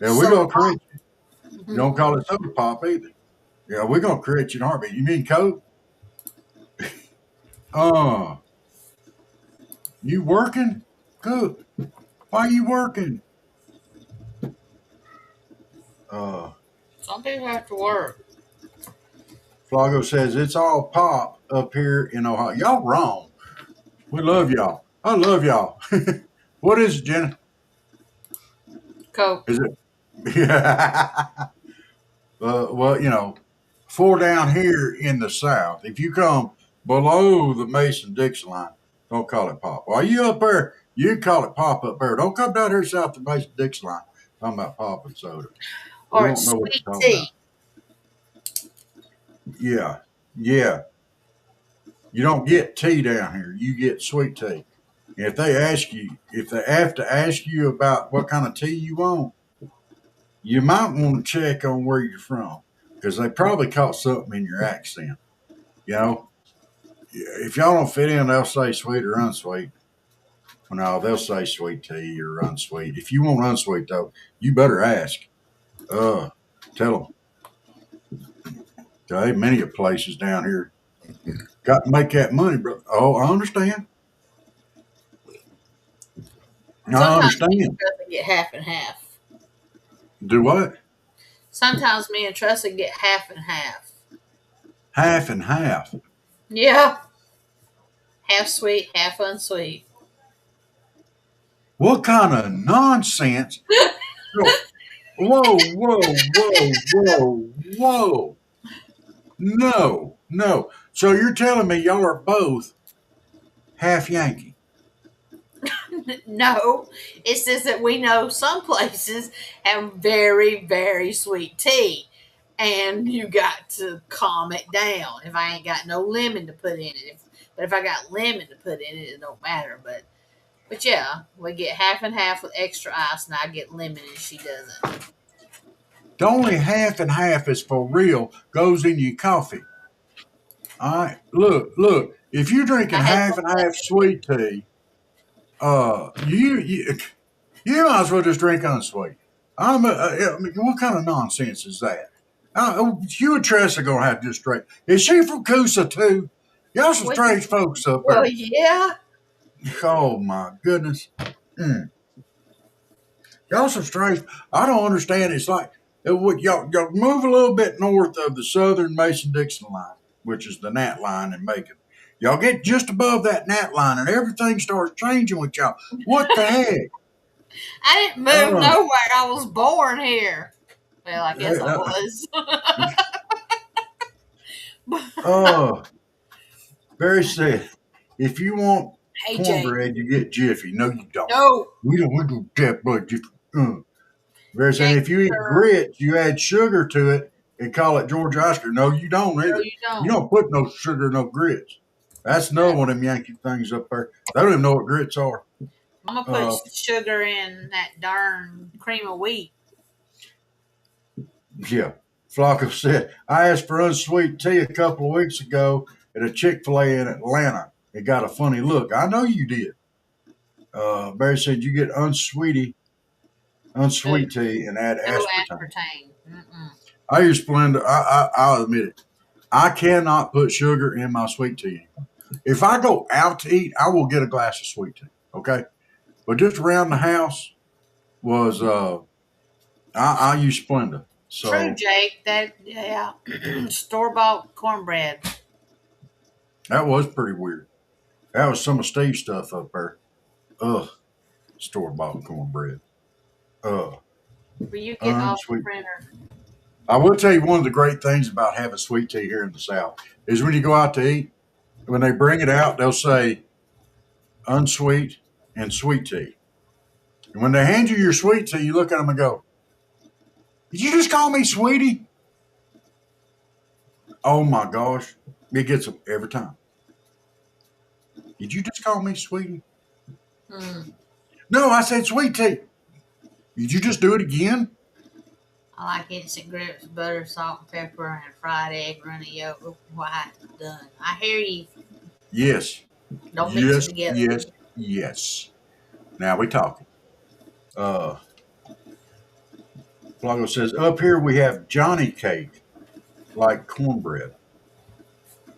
it. Yeah, we're
Soda
going to correct you. You
pop.
don't call it soda pop either. Yeah, we're going to correct you in a heartbeat. You mean Coke? Uh, you working? Good. Why are you working? Uh,
Some people have to work.
Flago says it's all pop up here in Ohio. Y'all wrong. We love y'all. I love y'all. What is it, Jenna?
Coke.
Is it? Yeah. Well, for down here in the South, if you come below the Mason-Dixon line, don't call it pop. While you up there, you call it pop up there. Don't come down here south of the Mason-Dixon line talking about pop and soda. We
Or
won't
it's
know what
sweet
you're talking about.
tea.
Yeah, yeah. You don't get tea down here. You get sweet tea. And if they have to ask you about what kind of tea you want, you might want to check on where you're from because they probably caught something in your accent. You know, if y'all don't fit in, they'll say sweet or unsweet. No, they'll say sweet tea or unsweet. If you want unsweet though, you better ask. Tell them. Okay, many of places down here got to make that money, bro. Oh, I understand. I
Sometimes me and
understand.
Tressa get half and half.
Do what?
Sometimes me and Tressa get half and half.
Half and half.
Yeah. Half sweet, half unsweet.
What kind of nonsense? Whoa, whoa, whoa, whoa, whoa. No, no. So you're telling me y'all are both half Yankee?
No, it's just that we know some places have very, very sweet tea. And you got to calm it down. If I ain't got no lemon to put in it. But if I got lemon to put in it, it don't matter. But yeah, we get half and half with extra ice, and I get lemon and she doesn't.
The only half and half is for real goes in your coffee. All right. Look. If you're drinking
I had
half
some
and half sweet tea, you might as well just drink unsweet. I mean, what kind of nonsense is that? You and Tress are gonna have to just drink. Is she from Coosa too? Y'all some
Well,
strange folks up
well,
there.
yeah.
Oh my goodness. Mm. Y'all some strange. I don't understand. It's like y'all move a little bit north of the southern Mason-Dixon line, which is the Nat line in Macon. Y'all get just above that Nat line, and everything starts changing with y'all. What the heck?
I didn't move
Uh,
nowhere. I was born here. Well, I guess I
uh,
was.
uh, very sad. If you want
Hey, Jake.
cornbread, you get Jiffy. No, you don't.
No.
We do that, but Jiffy. Very sad.
Jake,
If you eat
sir.
grits, you add sugar to it and call it George Oscar. No, you don't
No,
either.
you
You
don't.
don't put no sugar, no grits. That's another one of them Yankee things up there. They don't even know what grits are.
I'm gonna put
Uh,
sugar in that darn cream of wheat.
yeah. Flocko said, I asked for unsweet tea a couple of weeks ago at a Chick-fil-A in Atlanta. It got a funny look. I know you did. Barry said you get
Sugar.
unsweet tea and add
No
aspartame.
aspartame. Mm-mm.
I use Splenda. I'll admit it. I cannot put sugar in my sweet tea anymore. If I go out to eat, I will get a glass of sweet tea. Okay, but just around the house was I use Splenda.
True,
So
Jake. That yeah. Store bought cornbread.
that was pretty weird. That was some of Steve's stuff up there. Ugh, store bought cornbread. Ugh,
Will you get off the
unsweet.
printer?
I will tell you one of the great things about having sweet tea here in the South is when you go out to eat, when they bring it out, they'll say unsweet and sweet tea. And when they hand you your sweet tea, you look at them and go, did you just call me sweetie? Oh my gosh. It gets them every time. Did you just call me sweetie?
Mm.
No, I said sweet tea. Did you just do it again?
I like instant grits, butter, salt, and pepper, and fried egg, runny yolk, white, done. I hear you.
Yes.
Don't mix it
Yes,
together.
yes, yes. Now we talking. Uh, Flago says, up here we have Johnny cake, like cornbread.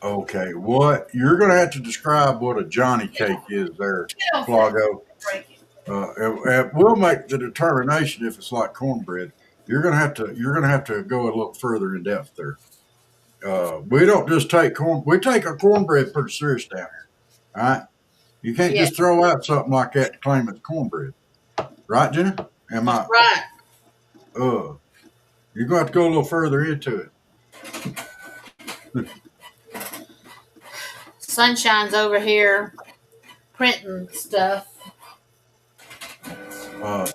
Okay, what? You're going to have to describe what a Johnny cake is there,
Don't
Flago.
break it.
We'll make the determination if it's like cornbread. You're gonna have to go a little further in depth there. We don't just take corn. We take our cornbread pretty serious down here. All right, you can't
Yeah,
just throw out something like that to claim it's cornbread, right, Jenna? Am
that's
I?
right.
Uh, you're gonna have to go a little further into it.
Sunshine's over here printing stuff.
Uh,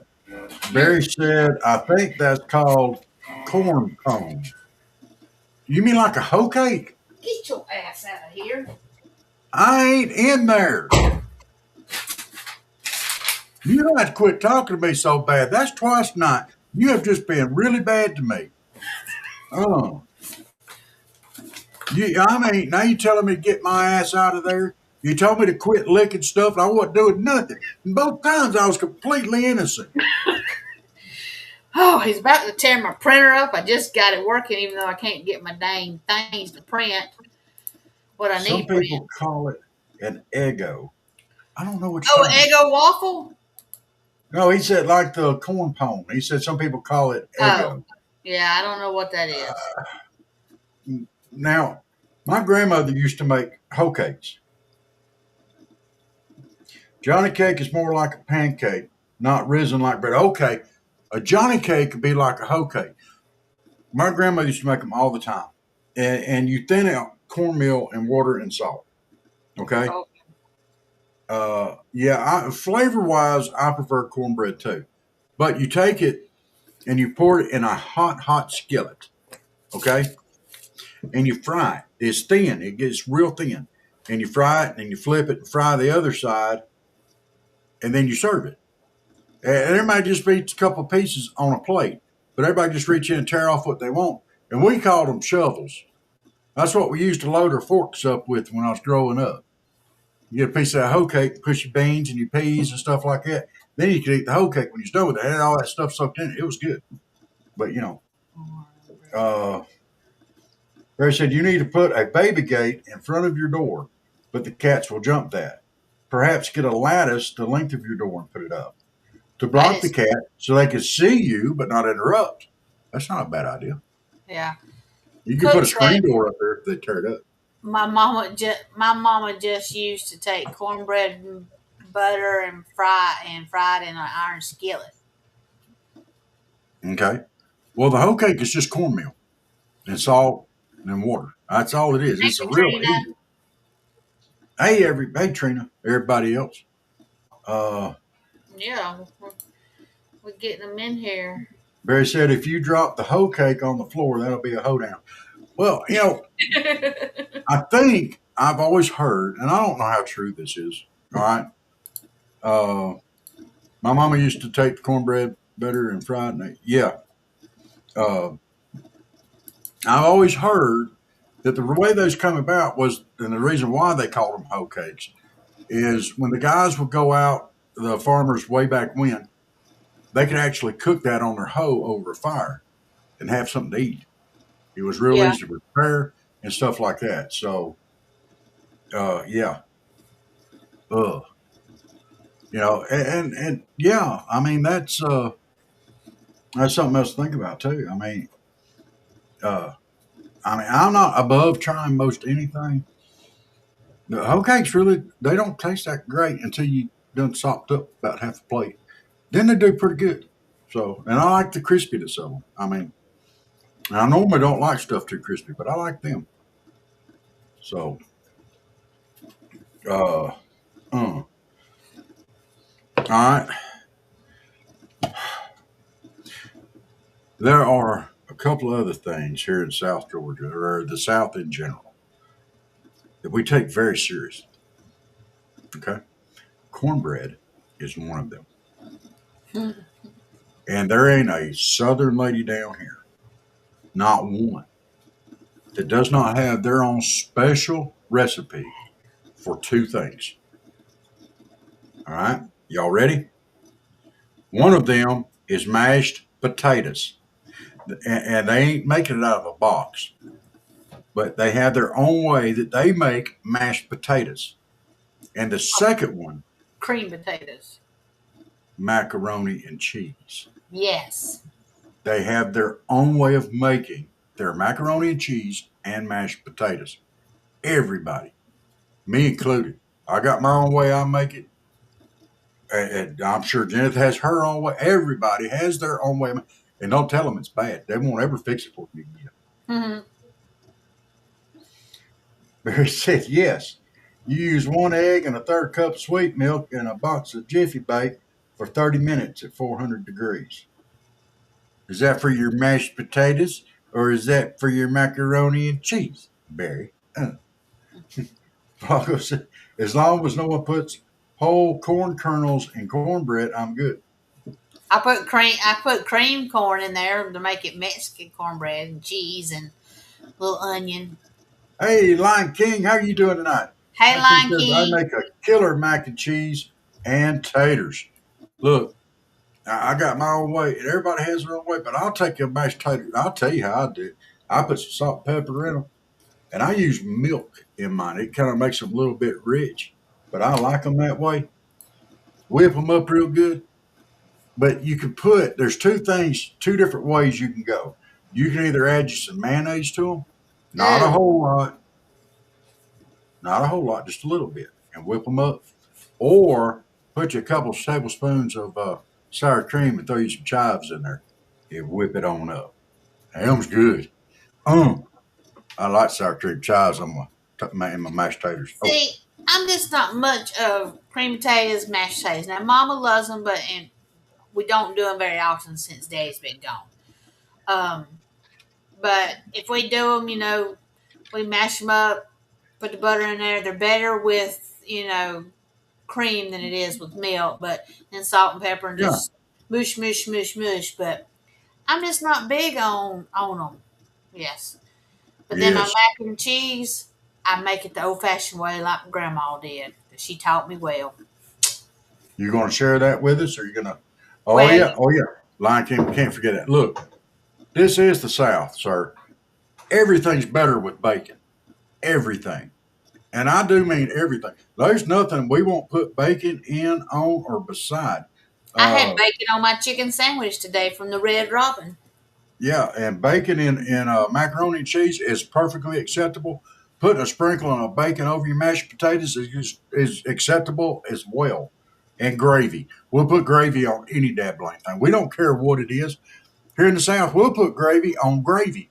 Barry said, I think that's called corn cone. You mean like a hoe cake?
Get your ass out of here.
I ain't in there. You don't have to quit talking to me so bad. That's twice tonight. You have just been really bad to me. Oh, now you telling me to get my ass out of there? You told me to quit licking stuff, and I wasn't doing nothing. And both times I was completely innocent.
Oh, he's about to tear my printer up. I just got it working, even though I can't get my dang things to print what I
Some
need to print.
people call it an Eggo. I don't know what you're
Oh,
talking about.
Eggo waffle?
No, he said like the corn pone. He said some people call it
Oh,
Eggo.
yeah, I don't know what that is.
Now, my grandmother used to make hoe cakes. Johnny cake is more like a pancake, not risen like bread. Okay, a Johnny cake could be like a hoe cake. My grandmother used to make them all the time, and you thin out cornmeal and water and salt. Okay.
Oh,
Yeah. Flavor wise, I prefer cornbread too, but you take it and you pour it in a hot skillet. Okay, and you fry it. It's thin. It gets real thin, and you fry it and you flip it and fry the other side, and then you serve it. And everybody just eats a couple of pieces on a plate, but everybody just reach in and tear off what they want. And we called them shovels. That's what we used to load our forks up with when I was growing up. You get a piece of that hoe cake and put your beans and your peas and stuff like that. Then you could eat the hoe cake when you're done with it. It had all that stuff soaked in it. It was good. But, Barry said you need to put a baby gate in front of your door, but the cats will jump that. Perhaps get a lattice the length of your door and put it up to block the cat so they can see you but not interrupt. That's not a bad idea.
yeah.
You can put a screen door up there if they tear it up.
My mama just used to take cornbread and butter and fried in an iron skillet.
Okay. Well, the hoe cake is just cornmeal and salt and water. That's all it is. It's a real easy. Hey, Trina, everybody else.
Yeah, we're getting them in here.
Barry said if you drop the hoe cake on the floor, that'll be a hoedown. Well, I think I've always heard, and I don't know how true this is. All right. My mama used to take the cornbread butter and fry it. And yeah. I've always heard that the way those come about was, and the reason why they called them hoe cakes is when the guys would go out, the farmers way back when, they could actually cook that on their hoe over a fire and have something to eat. It was real easy to prepare and stuff like that. So, yeah. And yeah, I mean, that's something else to think about too. I'm not above trying most anything. The hoe cakes they don't taste that great until you done sopped up about half a plate. Then they do pretty good. So, and I like the crispiness of them. I normally don't like stuff too crispy, but I like them. So, all right. There are a couple of other things here in South Georgia, or the South in general, that we take very seriously. Okay. Cornbread is one of them.
Hmm.
And there ain't a Southern lady down here, not one, that does not have their own special recipe for two things. All right. Y'all ready? One of them is mashed potatoes. And they ain't making it out of a box, but they have their own way that they make mashed potatoes. And the second one,
Cream potatoes.
macaroni and cheese.
Yes.
They have their own way of making their macaroni and cheese and mashed potatoes. Everybody, me included. I got my own way I make it. And I'm sure Jennifer has her own way. Everybody has their own way. And don't tell them it's bad. They won't ever fix it for you again.
Hmm.
Barry said, yes. You use 1 egg and a third cup of sweet milk and a box of Jiffy Bake for 30 minutes at 400 degrees. Is that for your mashed potatoes or is that for your macaroni and cheese, Barry? Rocco said, as long as no one puts whole corn kernels in cornbread, I'm good.
I put cream corn in there to make it Mexican cornbread and cheese and little onion.
Hey, Lion King, how are you doing tonight?
Hey,
Lion King
Lion
says, I
King.
make a killer mac and cheese and taters. Look, I got my own way, and everybody has their own way, but I'll take a mashed tater. I'll tell you how I do it. I put some salt and pepper in them, and I use milk in mine. It kind of makes them a little bit rich, but I like them that way. Whip them up real good. But you can there's two things, two different ways you can go. You can either add you some mayonnaise to them, not a
Ooh.
whole lot, not a whole lot, just a little bit, and whip them up. Or put you a couple of tablespoons of sour cream and throw you some chives in there and whip it on up. Them's good. Um, I like sour cream chives on in my mashed taters. Oh,
See, I'm just not much of cream potatoes, mashed potatoes. Now, Mama loves them, and we don't do them very often since Daddy's been gone. Um, but if we do them, we mash them up, put the butter in there. They're better with cream than it is with milk, but then salt and pepper and
yeah,
just mush, mush, mush, mush. But I'm just not big on them. Yes, but then my
yes.
mac and cheese, I make it the old fashioned way, like my grandma did. She taught me well.
You going to share that with us, or you going to? Oh
Well,
yeah, oh yeah. Lion King, can't forget that. Look, this is the South, sir. Everything's better with bacon. Everything. And I do mean everything. There's nothing we won't put bacon in, on, or beside.
I had
Uh,
bacon on my chicken sandwich today from the Red Robin.
yeah, and bacon in macaroni and cheese is perfectly acceptable. Putting a sprinkle of bacon over your mashed potatoes is acceptable as well. And gravy. We'll put gravy on any dabbling thing. We don't care what it is. Here in the South, we'll put gravy on gravy.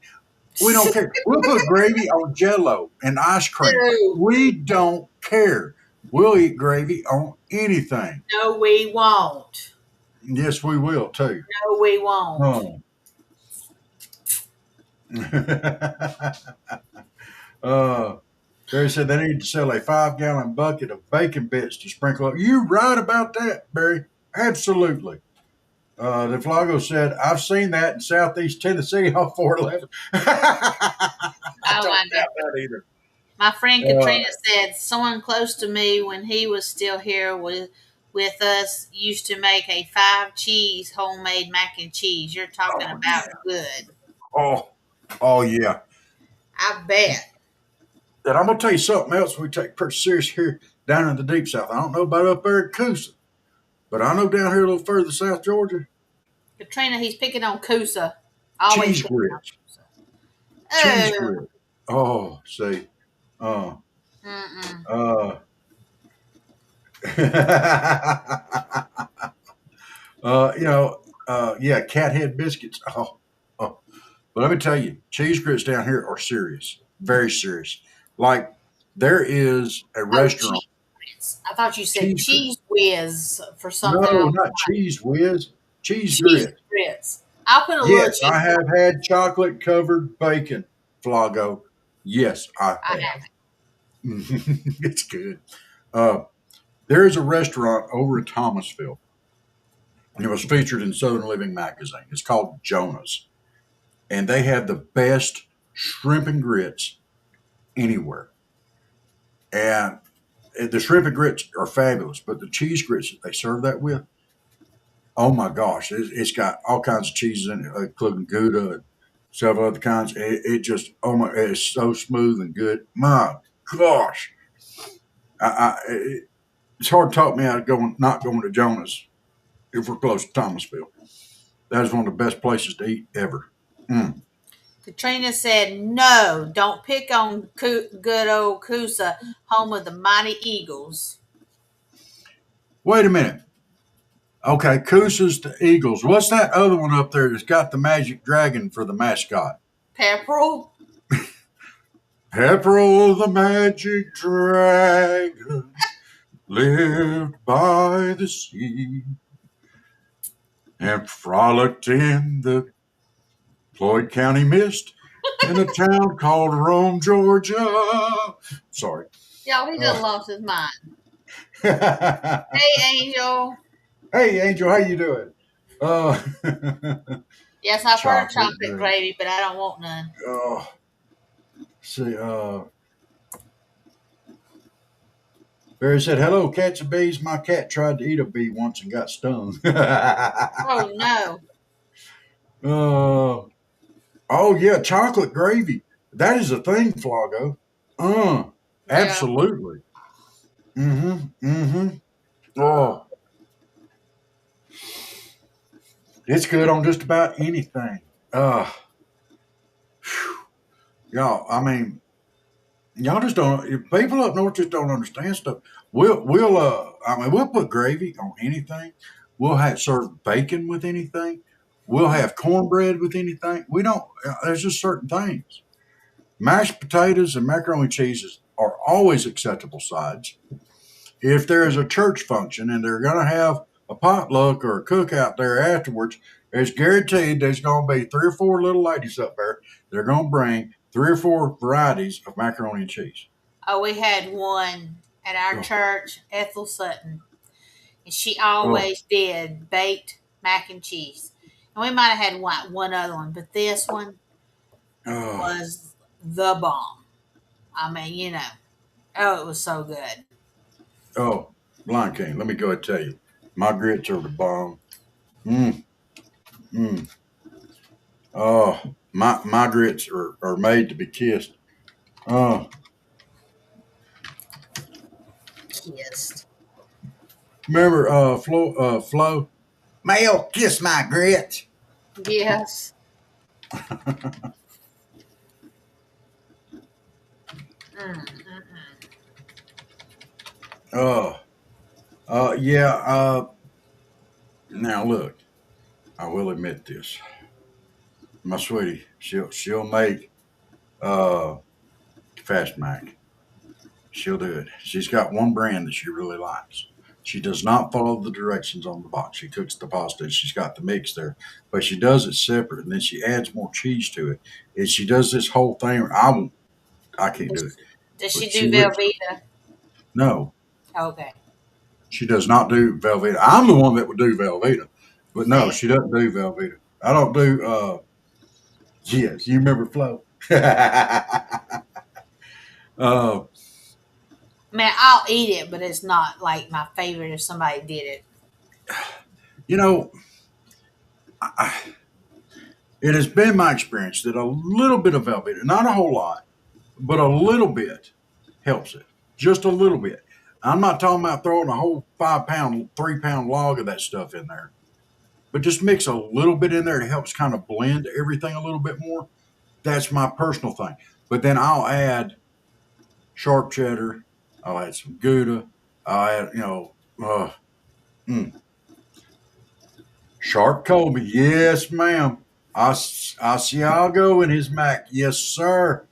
We don't care. We'll put gravy on jello and ice cream.
No,
We don't care. We'll eat gravy on anything.
no, we won't.
Yes, we will too.
No, we won't.
Oh. uh, Barry said they need to sell a 5-gallon bucket of bacon bits to sprinkle up. You right about that, Barry. Absolutely. The Flago said, I've seen that in southeast Tennessee off 411. I
Oh
don't
my
doubt
God.
that either.
My friend
Uh,
Katrina said someone close to me when he was still here with us used to make a 5 cheese homemade mac and cheese. You're talking
oh, yeah.
about good.
Oh, oh, yeah.
I bet.
And I'm going to tell you something else we take pretty serious here down in the deep south. I don't know about up there in Coosa, but I know down here a little further south Georgia,
Katrina, he's picking on Coosa. Always
cheese
picking on
grits.
Coosa.
Cheese
Oh.
grits. Oh, see. Uh,
Mm-mm.
uh, yeah, cat head biscuits. Oh. But let me tell you, cheese grits down here are serious, very serious. Like there is a
Oh,
restaurant,
cheese grits. I thought you said
cheese grits.
cheese whiz for something
No,
else.
not cheese whiz, cheese
Cheese
grits.
grits. I'll put a little
Yes, I
cheese.
have had chocolate covered bacon, Flago. Yes, I
I
have.
have it.
It's good. Uh, There is a restaurant over in Thomasville. It was featured in Southern Living magazine. It's called Jonah's, and they have the best shrimp and grits anywhere. And the shrimp and grits are fabulous, but the cheese grits that they serve that with, oh my gosh, it's got all kinds of cheeses in it, including Gouda and several other kinds. It just, oh my, it's so smooth and good. My gosh, it's hard to talk me out of not going to Jonah's if we're close to Thomasville. That is one of the best places to eat ever. Mm.
Katrina said, no, don't pick on good old Coosa, home of the mighty Eagles.
Wait a minute. Okay, Coosa's the Eagles. What's that other one up there that's got the magic dragon for the mascot?
Pepperell?
Pepperell the magic dragon lived by the sea and frolicked in the Floyd County mist in a town called Rome, Georgia. Sorry.
Y'all, he done lost his mind.
Hey,
Hey, Angel.
Angel, how you doing?
Yes, I've heard
Chocolate
chocolate gravy, but I don't want none.
See, Barry said, hello, cats and bees. My cat tried to eat a bee once and got stung.
Oh, no.
Oh, yeah, chocolate gravy. That is a thing, Flago. Absolutely. Oh. It's good on just about anything. Y'all, I mean, y'all just don't. People up north just don't understand stuff. We'll put gravy on anything. We'll have serve bacon with anything. We'll have cornbread with anything. We don't. There's just certain things. Mashed potatoes and macaroni and cheeses are always acceptable sides. If there is a church function and they're going to have a potluck or a cookout there afterwards, it's guaranteed there's going to be 3 or 4 little ladies up there. They're going to bring 3 or 4 varieties of macaroni and cheese.
Oh, we had one at our church, Ethel Sutton, and she always did baked mac and cheese. And we might have had one other one, but this one was the bomb. I mean, it was so good.
Oh, Blind King, let me go ahead and tell you. My grits are the bomb. Oh, my grits are made to be kissed.
Kissed.
Remember Flo? Mel, kiss my grits.
Yes.
Yeah. Now look, I will admit this. My sweetie, she'll make fast mac. She'll do it. She's got one brand that she really likes. She does not follow the directions on the box. She cooks the pasta. She's got the mix there, but she does it separate, and then she adds more cheese to it. And she does this whole thing. I can't do it.
Does
But
she do Velveeta?
No,
Okay.
she does not do Velveeta. I'm the one that would do Velveeta, but no, she doesn't do Velveeta. I don't do. Yes, you remember Flo?
Man, I'll eat it, but it's not like my favorite if somebody did it.
It has been my experience that a little bit of Velveeta, not a whole lot, but a little bit helps it. Just a little bit. I'm not talking about throwing a whole 5-pound, 3-pound log of that stuff in there, but just mix a little bit in there to help kind of blend everything a little bit more. That's my personal thing. But then I'll add sharp cheddar. I'll add some Gouda. I'll add, Sharp Colby. Yes, ma'am. Asiago and his Mac. Yes, sir.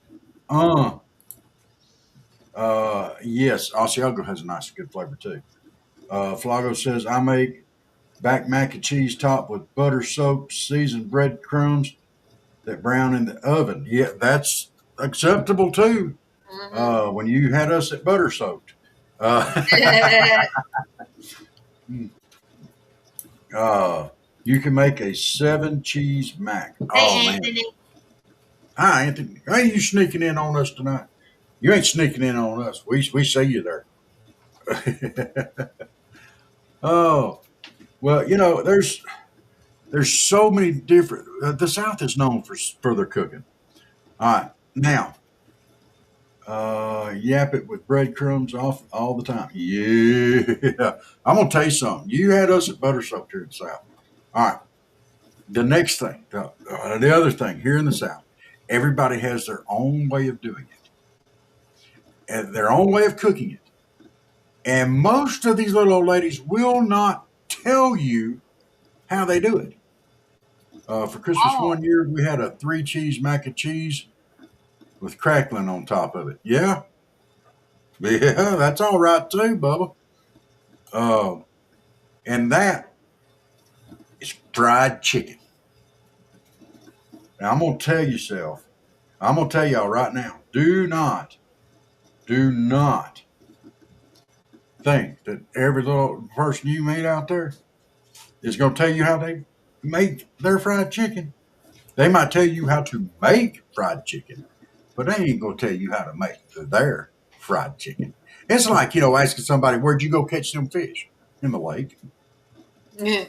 Yes, Asiago has a nice, good flavor too. Flago says, I make back mac and cheese topped with butter soaked seasoned breadcrumbs that brown in the oven. Yeah, that's acceptable too. When you had us at butter soaked, Uh, you can make a 7-cheese mac. Oh
Hey,
man.
Anthony.
Hi, Anthony. How you sneaking in on us tonight? You ain't sneaking in on us. We see you there. Oh well, there's so many different. The South is known for their cooking. All right, now yap it with breadcrumbs off all the time. Yeah, I'm gonna tell you something. You had us at butter soaked here in the South. All right. The next thing, the other thing here in the South, everybody has their own way of doing it and their own way of cooking it. And most of these little old ladies will not tell you how they do it. For Christmas
Oh,
one year, we had a 3-cheese mac and cheese with crackling on top of it. Yeah, yeah, that's all right too, Bubba. Uh, and that is fried chicken. Now, I'm gonna tell y'all right now, do not think that every little person you meet out there is going to tell you how they make their fried chicken. They might tell you how to make fried chicken, but they ain't going to tell you how to make their fried chicken. It's like, asking somebody, where'd you go catch them fish? In the lake.
yeah.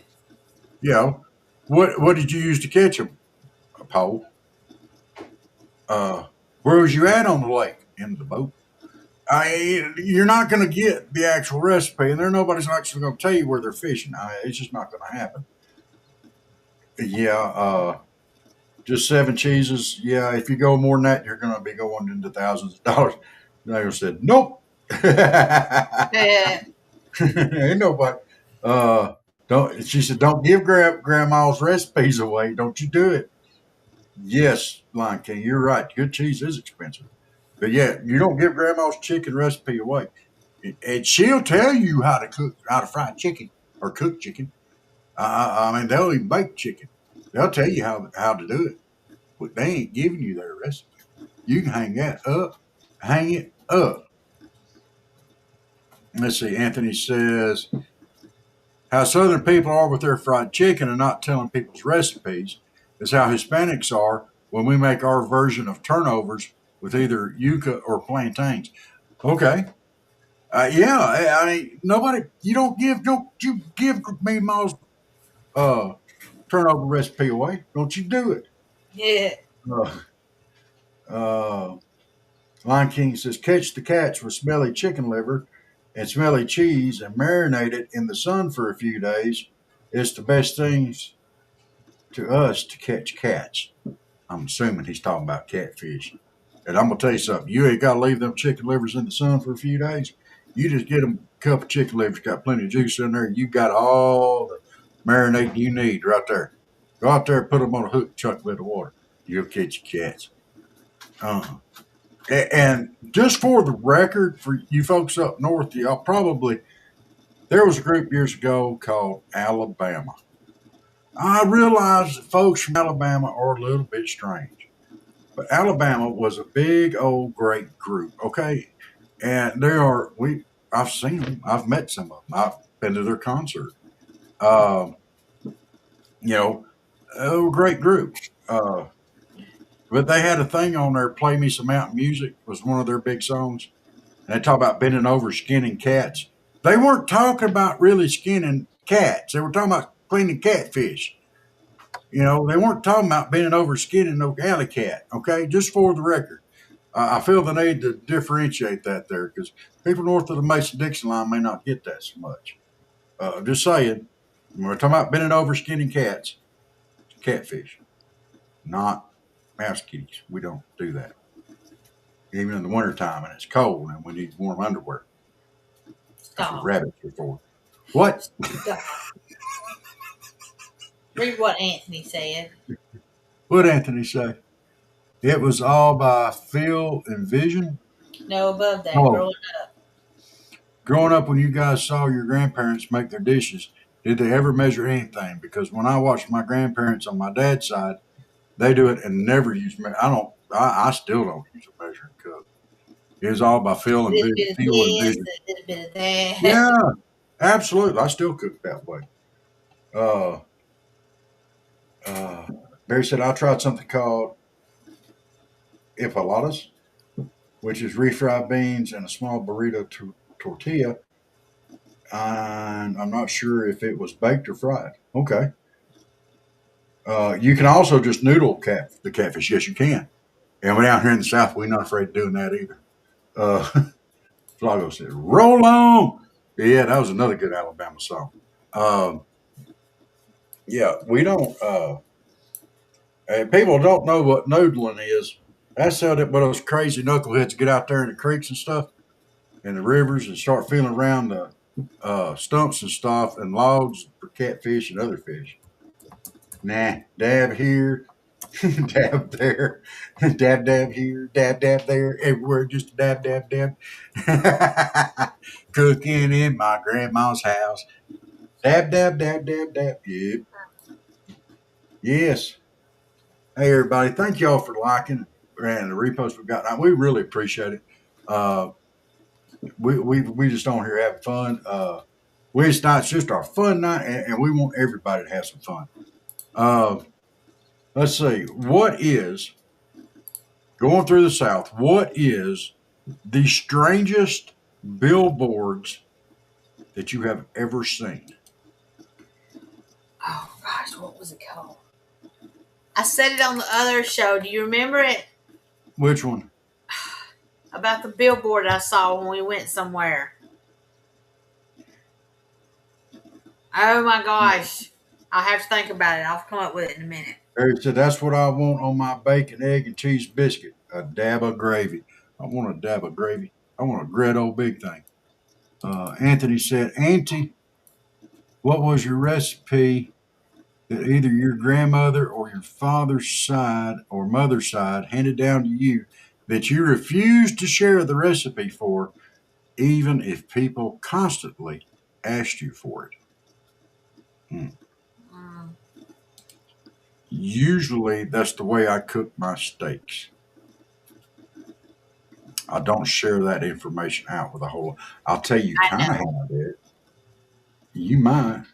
You know, what did you use to catch them? A pole. Where was you at on the lake? In the boat. You're not going to get the actual recipe, and nobody's actually going to tell you where they're fishing. It's just not going to happen. Yeah, just 7 cheeses. Yeah, if you go more than that, you're going to be going into thousands of dollars. They said, nope. Ain't nobody. Don't. She said, don't give grandma's recipes away. Don't you do it. Yes, Lion King, you're right. Good cheese is expensive. But yeah, you don't give grandma's chicken recipe away. And she'll tell you how to fry chicken or cook chicken. I mean, they'll even bake chicken. They'll tell you how to do it, but they ain't giving you their recipe. You can hang it up. Let's see. Anthony says how Southern people are with their fried chicken and not telling people's recipes is how Hispanics are when we make our version of turnovers with either yuca or plantains. Okay. Yeah, I mean, nobody. Don't you give me Ma's uh, turnover recipe away? Don't you do it?
Yeah.
Uh, uh, Lion King says, catch the cats with smelly chicken liver and smelly cheese and marinate it in the sun for a few days. It's the best things to us to catch cats. I'm assuming he's talking about catfish. And I'm gonna tell you something. You ain't gotta leave them chicken livers in the sun for a few days. You just get them a cup of chicken livers, got plenty of juice in there. You got all the marinade you need right there. Go out there, put them on a hook, chuck a little water. You'll catch your cats. Uh, and just for the record, for you folks up north, y'all probably there was a group years ago called Alabama. I realize that folks from Alabama are a little bit strange. But Alabama was a big old great group, okay? And I've seen them, I've met some of them, I've been to their concert. Um, you know, a great group. But they had a thing on there, Play Me Some Mountain Music was one of their big songs. And they talk about bending over skinning cats. They weren't talking about really skinning cats. They were talking about cleaning catfish. They weren't talking about bending over skinning no alley cat. Okay, just for the record. I feel the need to differentiate that there because people north of the Mason Dixon line may not get that so much. Just saying, when we're talking about bending over skinning cats, it's catfish, not mouse kitties. We don't do that. Even in the wintertime and it's cold and we need warm underwear. That's what
Stop.
rabbits are for. What?
Stop. Read what Anthony said.
What Anthony say? It was all by feel and vision.
No, above that.
Oh,
Growing
growing up when you guys saw your grandparents make their dishes, did they ever measure anything? Because when I watched my grandparents on my dad's side, they do it and never use. I don't. I still don't use a measuring cup. It was all by feel
A
and
little bit of
feel and
this,
vision.
a little bit of that.
Yeah, absolutely. I still cook that way. Uh, uh, Barry said I tried something called enchiladas, which is refried beans and a small burrito tortilla. And I'm not sure if it was baked or fried. Okay. You can also just noodle the catfish. Yes, you can. And we're down here in the South, we're not afraid of doing that either. Flago said, "Roll on." Yeah, that was another good Alabama song. Um, yeah, we don't. People don't know what noodling is. That's how that, but those crazy knuckleheads get out there in the creeks and stuff, and the rivers, and start feeling around the stumps and stuff and logs for catfish and other fish. Nah, dab here, dab there, dab here, dab there, everywhere, just dab, dab, dab. Cooking in my grandma's house. Dab, dab, dab, dab, dab. Yep. Yes. Hey, everybody. Thank y'all for liking and the repost we've got. We really appreciate it. Uh, we just on here having fun. Wednesday night's just our fun night, and we want everybody to have some fun. Let's see. What is going through the South? What is the strangest billboards that you have ever seen?
Oh gosh, what was it called? I said it on the other show. Do you remember it?
Which one?
About the billboard I saw when we went somewhere. Oh my gosh. I'll have to think about it. I'll come up with it in a minute.
Harry said, "That's what I want on my bacon, egg, and cheese biscuit. A dab of gravy. I want a dab of gravy. I want a great old big thing." Anthony said, "Auntie, what was your recipe that either your grandmother or your father's side or mother's side handed down to you that you refused to share the recipe for, even if people constantly asked you for it?"
Mm.
Usually, that's the way I cook my steaks. I don't share that information out with a whole. I'll tell you
I
kind of
know.
how I did. You might,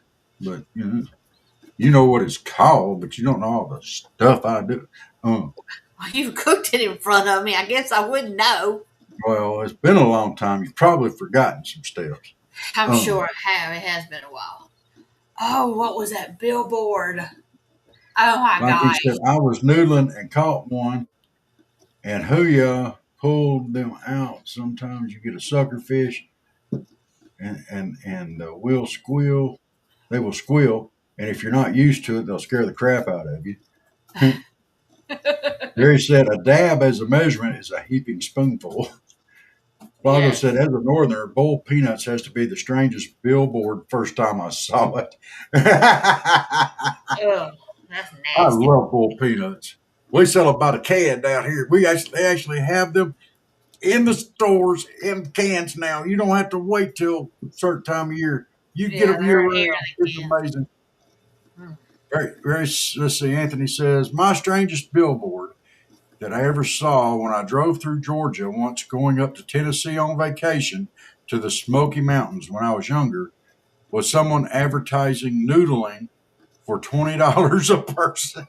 but you know what it's called, but you don't know all the stuff I do.
Well, you cooked it in front of me. I guess I wouldn't know.
Well, it's been a long time. You've probably forgotten some steps.
I'm sure I have. It has been a while. Oh, what was that billboard? Oh my
Like he said,
gosh.
I was noodling and caught one, and Hooya pulled them out. Sometimes you get a sucker fish, and will squeal. They will squeal, and if you're not used to it, they'll scare the crap out of you. Gary said, "A dab as a measurement is a heaping spoonful." Blago
Yes.
said, "As a northerner, boiled peanuts has to be the strangest billboard first time I saw it."
Ugh, that's
I
nasty.
love boiled peanuts. We sell them by the can down here. We actually have them in the stores in cans now. You don't have to wait till a certain time of year. You get
Yeah,
them year
they're here
round. It's
again.
amazing.
Mm.
Let's see. Anthony says, "My strangest billboard that I ever saw when I drove through Georgia once going up to Tennessee on vacation to the Smoky Mountains when I was younger was someone advertising noodling for $20 a person."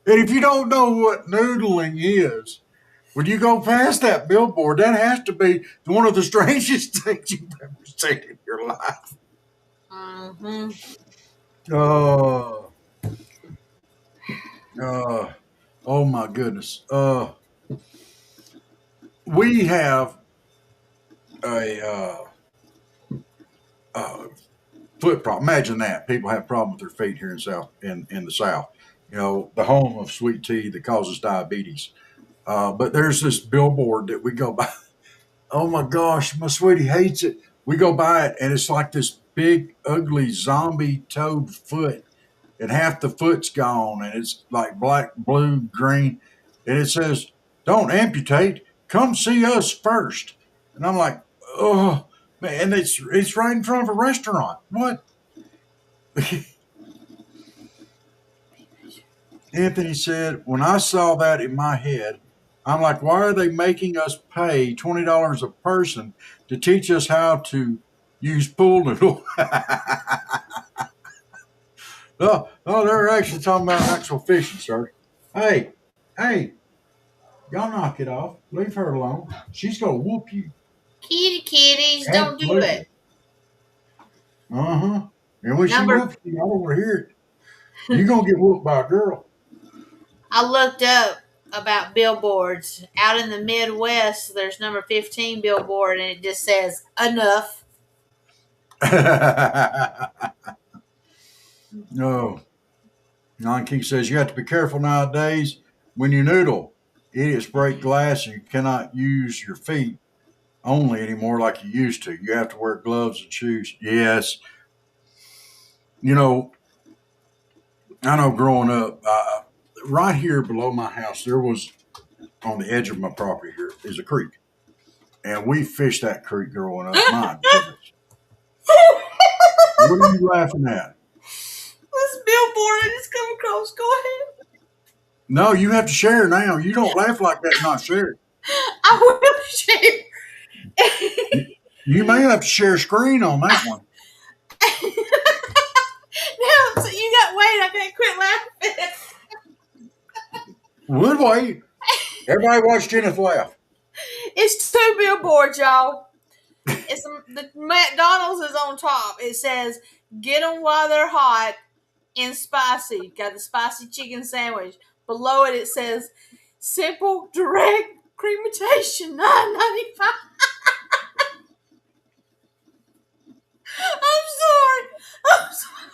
And if you don't know what noodling is, when you go past that billboard, that has to be one of the strangest things you've ever seen in your life.
Mm-hmm.
Oh, oh my goodness. We have a uh, foot problem. Imagine that. People have problems with their feet here in the South. The home of sweet tea that causes diabetes. But there's this billboard that we go by. Oh my gosh, my sweetie hates it. We go by it, and it's like this big, ugly zombie toad foot, and half the foot's gone, and it's like black, blue, green, and it says, "Don't amputate. Come see us first." And I'm like, "Oh man!" And it's right in front of a restaurant. What? Anthony said, when I saw that in my head, I'm like, why are they making us pay $20 a person to teach us how to use pool noodle? Oh, they're actually talking about actual fishing, sir. Hey, hey, y'all knock it off. Leave her alone. She's going to whoop you.
Kitties, don't do it.
Absolutely. Uh-huh. And when she
Number,
whoops you, I don't want to hear it. You're going to get whooped by a girl.
I looked up about billboards. Out in the Midwest, there's number 15 billboard, and it just says, enough.
No. Non King says you have to be careful nowadays when you noodle. Idiots break glass and you cannot use your feet only anymore like you used to. You have to wear gloves and shoes. Yes. You know, I know growing up, right here below my house, there was on the edge of my property here is a creek. And we fished that creek growing up. My goodness. What are you laughing at?
This billboard I just come across. Go ahead.
No, you have to share now. You don't laugh like that, not share.
I will share.
You may have to share screen on that one.
Now, so you got wait. I can't quit laughing.
Would wait. Everybody watch Jennifer laugh.
It's two billboards, y'all. It's the McDonald's is on top. It says "Get them while they're hot" and spicy. Got the spicy chicken sandwich. Below it, it says "Simple, direct cremation, $9.95." I'm sorry. I'm sorry.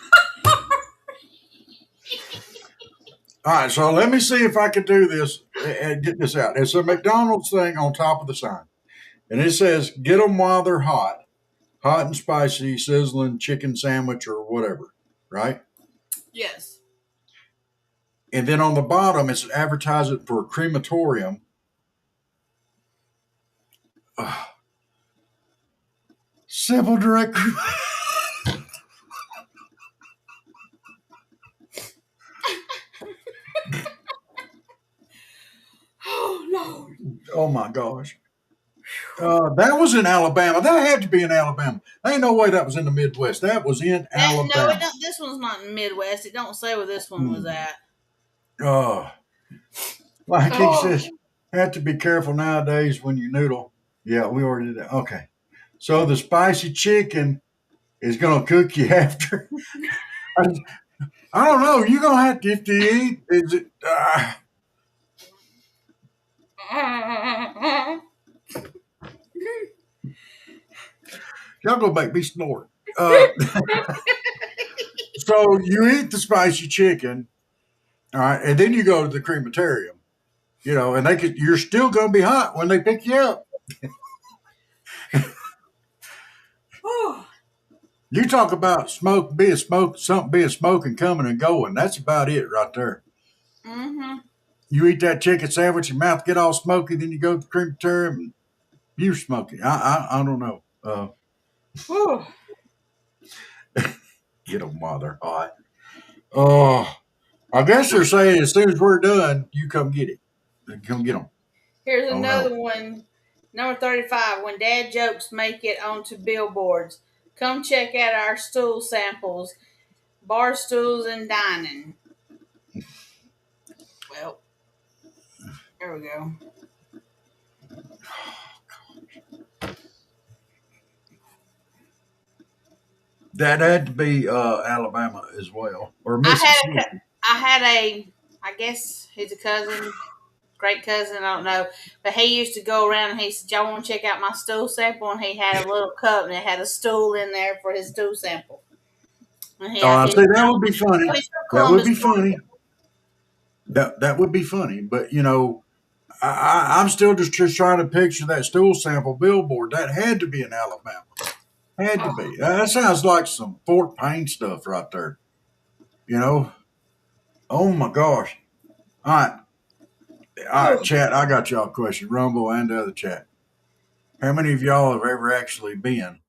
All right, so let me see if I can do this and get this out. It's a McDonald's thing on top of the sign, and it says "Get them while they're hot, hot and spicy, sizzling chicken sandwich or whatever." Right?
Yes.
And then on the bottom, it's an advertisement for a crematorium. Simple direct.
Oh Lord.
Oh my gosh. That was in Alabama. That had to be in Alabama. There ain't no way that was in the Midwest. That was in
No, it
Alabama.
don't. This one's not in the Midwest. It don't say where this one was at.
Like he
Oh.
says, have to be careful nowadays when you noodle. Yeah, we already did that. Okay. So the spicy chicken is going to cook you after. I don't know. You're going to have to, if you eat, is it, y'all going to make me snort. So you eat the spicy chicken, all right, and then you go to the crematorium, and you're still going to be hot when they pick you up. You talk about something being smoking, coming and going. That's about it right there.
Mm-hmm.
You eat that chicken sandwich, your mouth get all smoky, then you go to the crematorium and you're smoky. I don't know. Get them while they're hot. Oh, I guess they're saying as soon as we're done, you come get it. Come get them.
Here's
Oh,
another
no.
one. Number 35. When dad jokes make it onto billboards. Come check out our stool samples. Bar stools and dining. Well, there we go.
That had to be Alabama as well, or Mississippi.
I guess he's a cousin, great cousin, I don't know. But he used to go around and he said, y'all want to check out my stool sample? And he had a little cup and it had a stool in there for his stool sample. And he
I say that would be funny.
he's from
That would be
Columbus,
funny. That would be funny. But I'm still just trying to picture that stool sample billboard. That had to be in Alabama. Had to be. That sounds like some Fort Payne stuff right there. Oh my gosh. All right, chat. I got y'all a question. Rumble and the other chat. How many of y'all have ever actually been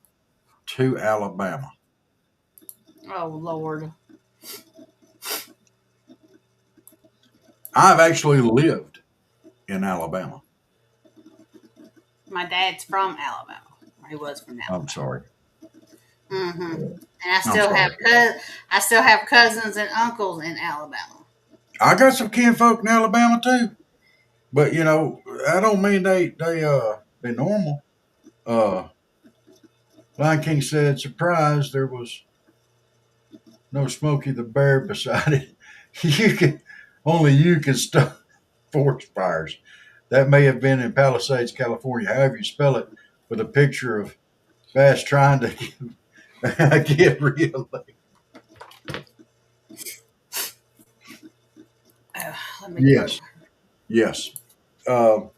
to Alabama?
Oh, Lord.
I've actually lived in Alabama.
My dad's from Alabama. Or he was from
I'm
Alabama.
sorry.
Mm-hmm. And I
I'm
still have
sorry.
I still have cousins and uncles in Alabama.
I got some kinfolk in Alabama too, but I don't mean they normal. Uh, Lion King said, "Surprise! There was no Smokey the Bear beside it. Only you can stop forest fires." That may have been in Palisades, California, however you spell it, with a picture of Bass trying to get real.
Let me go.
Yes, yes. Um,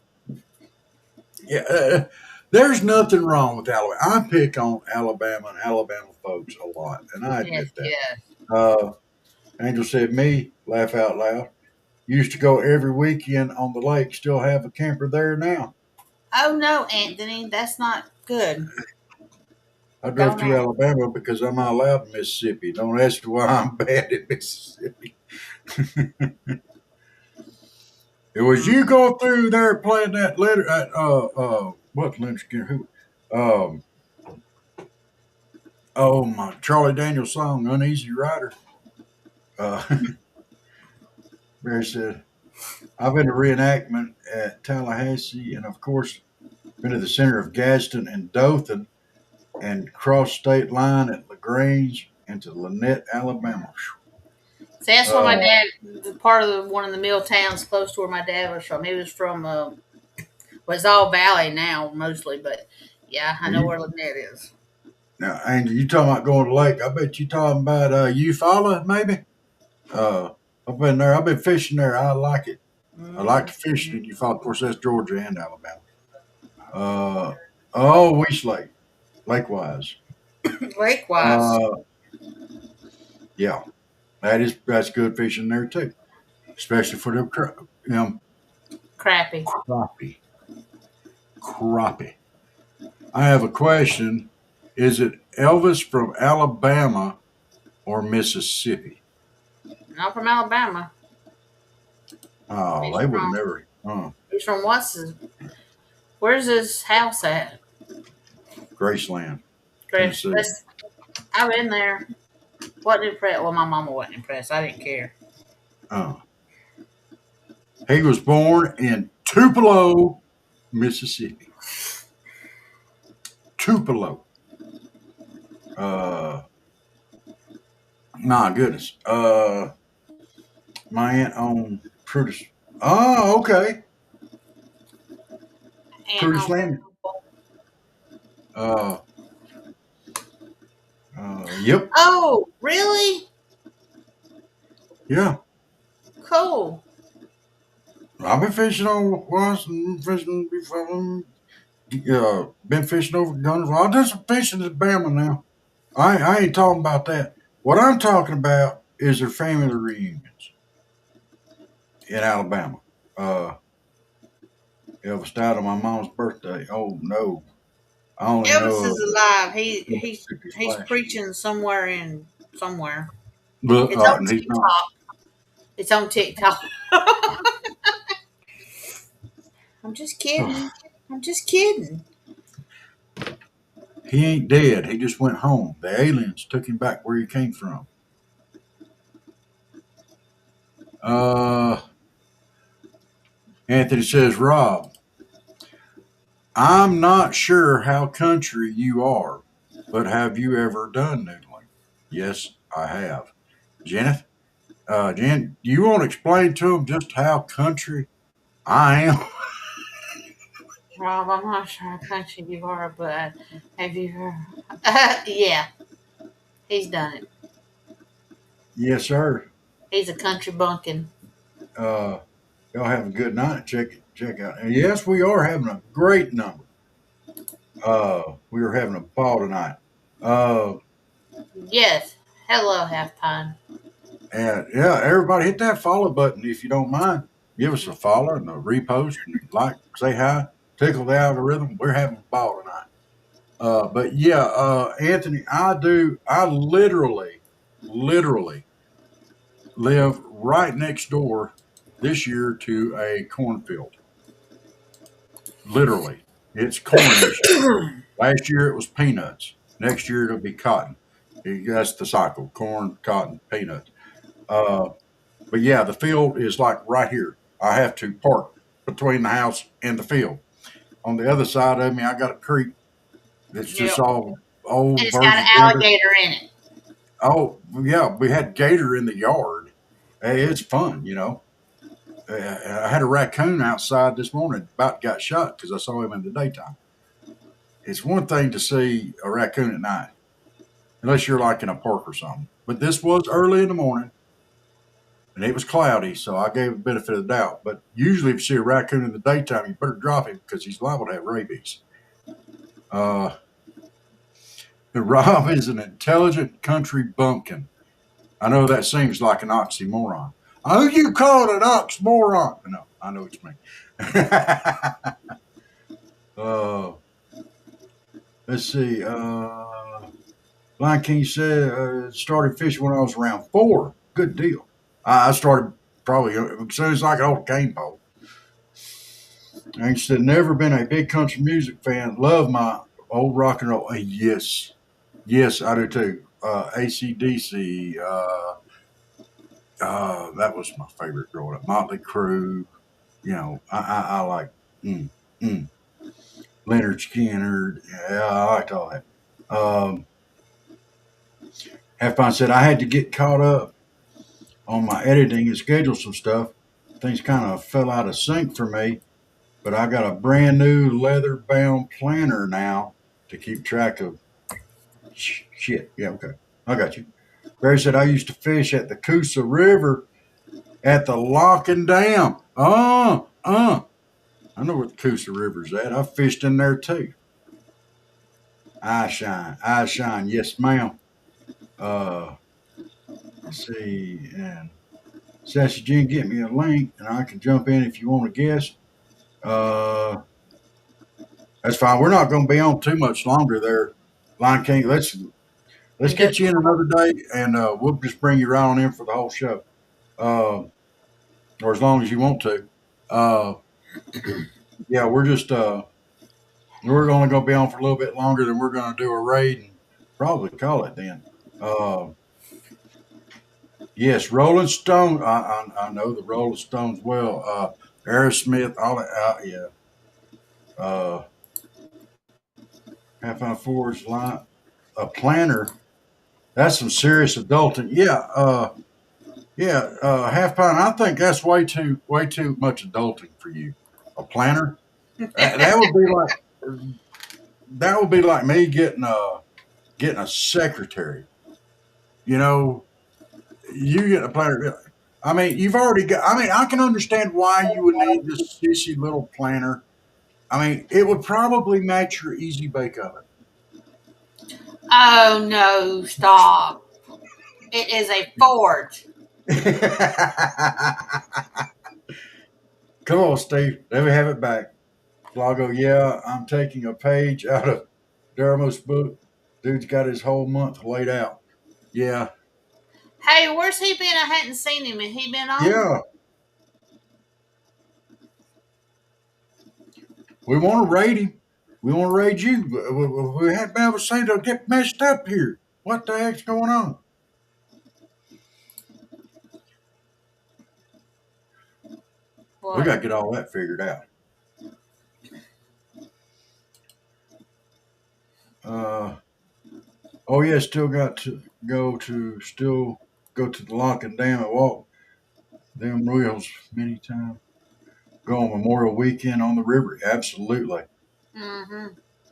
yeah, there's nothing wrong with Alabama. I pick on Alabama and Alabama folks a lot, and I
Yes,
admit that.
yes.
Uh, Angel said, "Me laugh out loud. Used to go every weekend on the lake. Still have a camper there now.
Oh no, Anthony, that's not good.
I drove
Don't
through
ask.
Alabama because I'm not allowed in Mississippi. Don't ask me why I'm bad in Mississippi. It was you go through there playing that letter at what Leonard Skinner who um oh my Charlie Daniels song Uneasy Rider. Uh Barry said, I've been to reenactment at Tallahassee and of course been to the center of Gadsden and Dothan and crossed state line at LaGrange into Lynette, Alabama.
See, that's where my
Uh
dad, part of one of the mill towns close to where my dad was from. He was from, well, it's all valley now mostly, but yeah, I know
you,
where Lynette is.
now Angel, you talking about going to the lake. I bet you talking about Eufaula, maybe? I've been there. I've been fishing there. I like it. I like to fish in Eufaula. Of course, that's Georgia and Alabama. Uh, oh, Weiss Lake, Lakewise.
Likewise,
Uh, yeah, that's good fishing there too, especially for the
crappy.
crappie. Crappie. I have a question. Is it Elvis from Alabama or Mississippi?
Not from Alabama.
Oh,
He's
they would
from
never. Oh,
he's from where's his house at?
Graceland,
Chris,
Tennessee.
I've been there. Wasn't impressed. Well, my mama wasn't impressed. I didn't care.
Oh, he was born in Tupelo, Mississippi. Tupelo. Uh, my goodness. My aunt owned Prudis. Oh, okay.
Aunt,
Prudis
uncle.
Landing. Uh, yep.
Oh, really?
Yeah.
Cool.
I've been fishing on once and fishing before. Been fishing over guns. Well, I did some fishing at Bama now. I ain't talking about that. What I'm talking about is their family reunions in Alabama. Uh, Elvis died on my mom's birthday. Oh no, I only
Elvis
know
is
of the
alive. He's
Mississippi
preaching somewhere.
Splash.
It's on
And he's not.
TikTok. It's on TikTok. I'm just kidding. I'm just kidding.
He ain't dead. He just went home. The aliens took him back where he came from. Uh, Anthony says, Rob, I'm not sure how country you are, but have you ever done noodling? Yes, I have. Jeneth, Jen, do you want to explain to him just how country I am?
Rob, I'm not sure how country you are, but have you heard? Yeah, he's done it.
Yes, sir.
He's a country bumpkin.
Uh, y'all have a good night. Check out. And yes, we are having a great number. We were having a ball tonight. Uh,
Yes. Hello, halftime.
and yeah, everybody hit that follow button if you don't mind. Give us a follow and a repost and like, say hi, tickle the algorithm. We're having a ball tonight. But yeah, Anthony, I literally live right next door this year to a cornfield. Literally, it's corn this year. Last year it was peanuts. Next year it'll be cotton. That's the cycle: corn, cotton, peanuts. Uh, but yeah, the field is like right here. I have to park between the house and the field. On the other side of me, I got a creek that's just
Yep.
all
And
old
it's got an
virgin river.
alligator in it.
Oh yeah, we had gator in the yard. Hey, it's fun, you know. I had a raccoon outside this morning, about got shot because I saw him in the daytime. It's one thing to see a raccoon at night, unless you're like in a park or something. But this was early in the morning and it was cloudy, so I gave the benefit of the doubt. But usually, if you see a raccoon in the daytime, you better drop him because he's liable to have rabies. Uh, Rob is an intelligent country bumpkin. I know that seems like an oxymoron. Oh, you call it an oxymoron? No, I know what you mean. uh, let's see. Lion King said started fishing when I was around 4. Good deal. I started probably as soon as I got old cane pole. And he said, never been a big country music fan. Love my old rock and roll. Yes. Yes, I do too. ACDC. That was my favorite growing up. Motley Crue. You know, I like mm. Leonard Skinner. Yeah, I liked all that. Half Pint said I had to get caught up on my editing and schedule some stuff. Things kind of fell out of sync for me, but I got a brand new leather bound planner now to keep track of shit. Yeah, okay. I got you. Barry said I used to fish at the Coosa River at the Lock and Dam. I know where the Coosa River's at. I fished in there too. I shine. Yes, ma'am. Uh, let's see. And Sassy Jean, get me a link, and I can jump in if you want to guess. Uh, that's fine. We're not going to be on too much longer there, Lion King. Let's get you in another day, and we'll just bring you right on in for the whole show, or as long as you want to. Uh, yeah, we're only going to be on for a little bit longer than we're going to do a raid and probably call it then. Yes, Rolling Stone. I know the Rolling Stones well. Aerosmith, all that. Yeah. Uh, Half Hour Forge line, a planner. That's some serious adulting. Yeah. Yeah. Half Pound. I think that's way too much adulting for you. A planner. That would be like me getting a secretary. You know, you get a planner. I mean, you've already got. I mean, I can understand why you would need this sissy little planner. I mean, it would probably match your easy bake oven.
Oh no, stop. It is a forge.
Come on, Steve. Let me have it back. Flago, yeah, I'm taking a page out of Dermot's book. Dude's got his whole month laid out. Yeah,
Hey, where's he been? I hadn't seen him. Has he been on?
yeah. We want to raid him. We want to raid you. We haven't been able to say to get messed up here. What the heck's going on?
What?
We got to get all that figured out. Oh yeah, still go to the Lock and Dam and walk them wheels many times. Go on Memorial Weekend on the river. Absolutely.
Mm-hmm.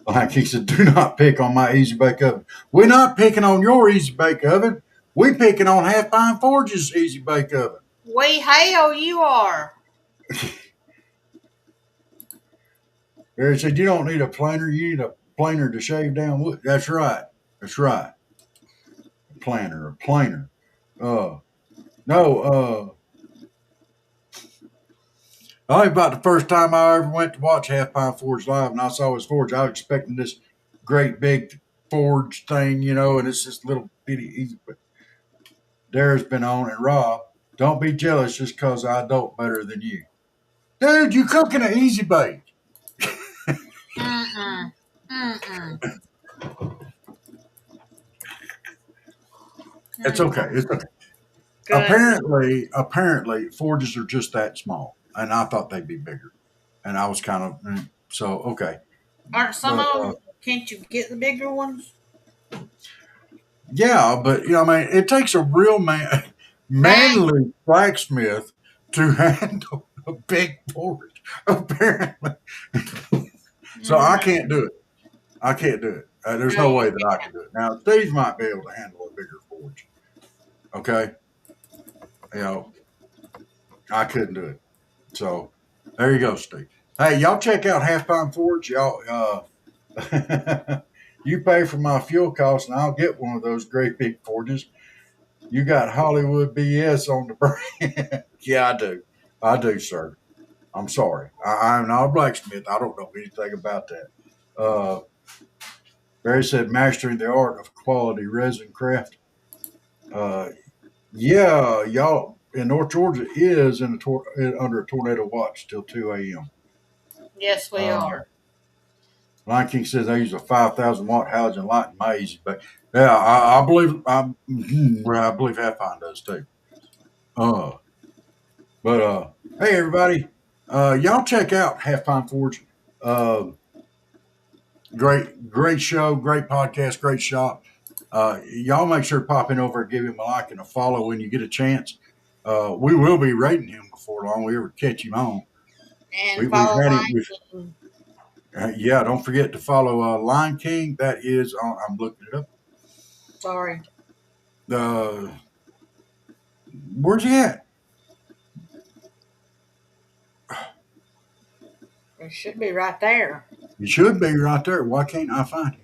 Like he said, do not pick on my easy bake oven. We're not picking on your easy bake oven. We picking on Half Pine Forge's easy bake oven.
We hell you are.
Barry said, you don't need a planer. You need a planer to shave down wood. That's right. That's right. A planer. No, I think about the first time I ever went to watch Half Pine Forge live and I saw his forge, I was expecting this great big forge thing, you know, and it's this little bitty easy. But Dara's been on and Rob Don't be jealous just because I don't better than you. Dude, you cooking an easy bake.
Mm-mm. Mm-mm.
It's okay. It's okay.
Good.
Apparently, forges are just that small, and I thought they'd be bigger. And I was kind of so okay,
Aren't some
but
of them? Can't you get the bigger ones?
yeah, but I mean, it takes a real
Man.
manly blacksmith to handle a big forge. Apparently, so I
Mm-hmm.
can't do it. I can't do it. There's
No,
no
you
way that I can do it. Now, Steve might be able to handle a bigger forge. Okay, you know, I couldn't do it. So there you go, Steve. Hey, y'all check out Half Pound Forge. Y'all, you pay for my fuel costs, and I'll get one of those great big forges. You got Hollywood BS on the brand. Yeah, I do. I do, sir. I'm sorry. I'm not a blacksmith. I don't know anything about that. Uh, Barry said, mastering the art of quality resin craft. Uh, yeah, y'all in North Georgia is under a tornado watch till 2 a.m.
Yes, we
Uh,
are.
Lion King says they use a 5,000 watt halogen light in maze, but yeah, I believe I believe Halfpine does too. Uh, but hey everybody, y'all check out Halfpine Forge. Uh, great show, great podcast, great shop. Y'all make sure to pop in over and give him a like and a follow when you get a chance. We will be rating him before long. We ever catch him on.
And
We've
follow
had him.
Lion King.
Yeah, don't forget to follow Lion King. That is on. I'm looking it up.
Sorry.
Uh, where's he at?
It should be right there.
He should be right there. Why can't I find him?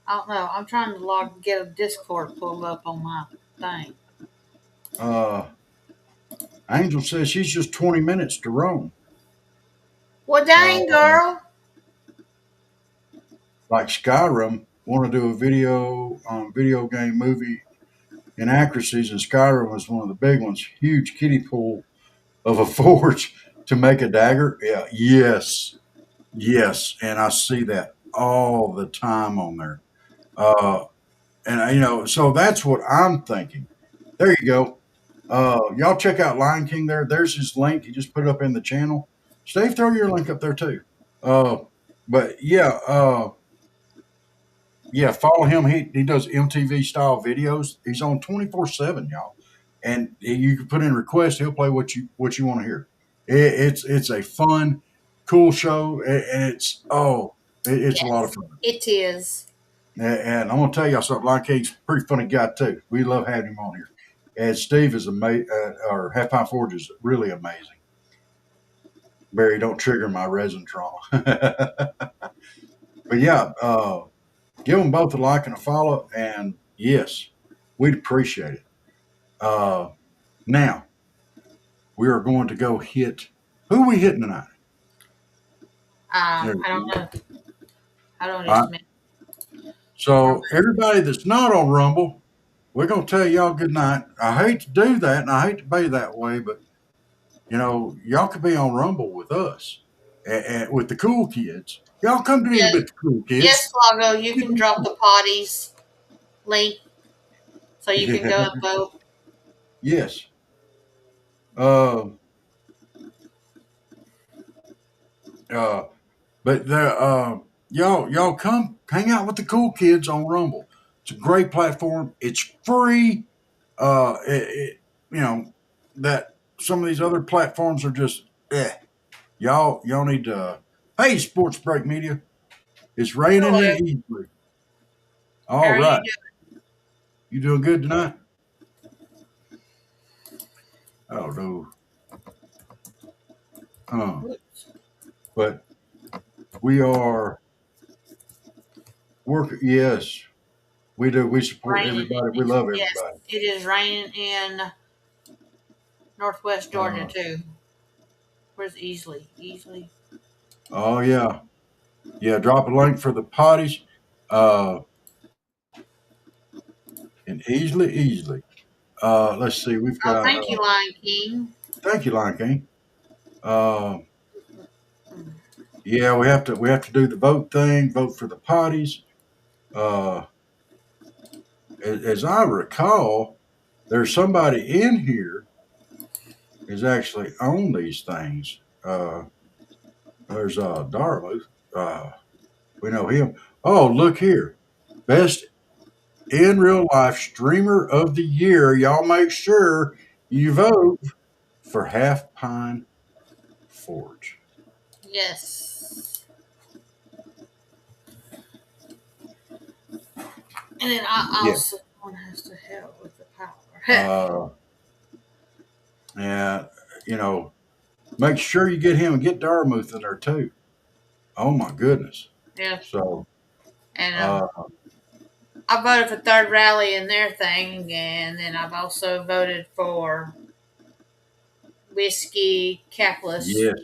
I don't know. I'm trying to get a Discord pulled up on my thing.
Uh, Angel says she's just 20 minutes to Rome.
Well, dang, girl.
Like Skyrim, want to do a video game movie inaccuracies, and Skyrim was one of the big ones. Huge kiddie pool of a forge to make a dagger. Yeah, yes, and I see that all the time on there. And so that's what I'm thinking. There you go. Y'all check out Lion King there. There's his link. He just put it up in the channel. Steve, throw your link up there too. Uh, but yeah, follow him. He does MTV style videos. He's on 24/7, y'all. And you can put in requests. He'll play what you want to hear. It's a fun, cool show, and it's a lot of
Yes,
fun.
it is.
And I'm gonna tell y'all something. Lion King's a pretty funny guy too. We love having him on here. And Steve is amazing, or Half Pint Forge is really amazing. Barry, don't trigger my resin trauma. But yeah, give them both a like and a follow. And yes, we'd appreciate it. Now, we are going to go hit. Who are we hitting tonight? There
I
we
don't
go.
know. I don't
All
just
right.
mean.
So, everybody that's not on Rumble, we're going to tell y'all good night. I hate to do that, and I hate to be that way, but y'all could be on Rumble with us and with the cool kids. Y'all come to me
Yes,
with the cool
yes,
kids.
Lago, you can drop the potties link so you can go and vote.
Yes. Uh, uh, but y'all come hang out with the cool kids on Rumble. It's a great platform. It's free. You know that some of these other platforms are just Y'all need to. Hey, Sports Break Media. It's raining
Hello.
in Easley.
How
All
are you
right. You doing good tonight? Oh no.
doing?
But we are working. Yes, we do. We support
Raining.
everybody. We love
Yes,
everybody.
it is raining in Northwest Georgia
Uh,
too. Where's Easley? Easley.
oh yeah, yeah. Drop a link for the potties. Uh, and easily. let's see. We've
Oh,
got.
thank you, Lion King.
Thank you, Lion King. Yeah, we have to do the vote thing. Vote for the potties. Uh, as I recall, there's somebody in here is actually on these things. There's Darmuth. We know him. Oh, look here. Best in real life streamer of the year. Y'all make sure you vote for Half Pine Forge.
Yes. And then I
Yeah.
also one has to help with the power.
And, make sure you get him and get Darmuth in there too. Oh, my goodness.
Yeah.
So,
And
uh,
I voted for Third Rally in their thing, and then I've also voted for Whiskey Capitalist.
yes,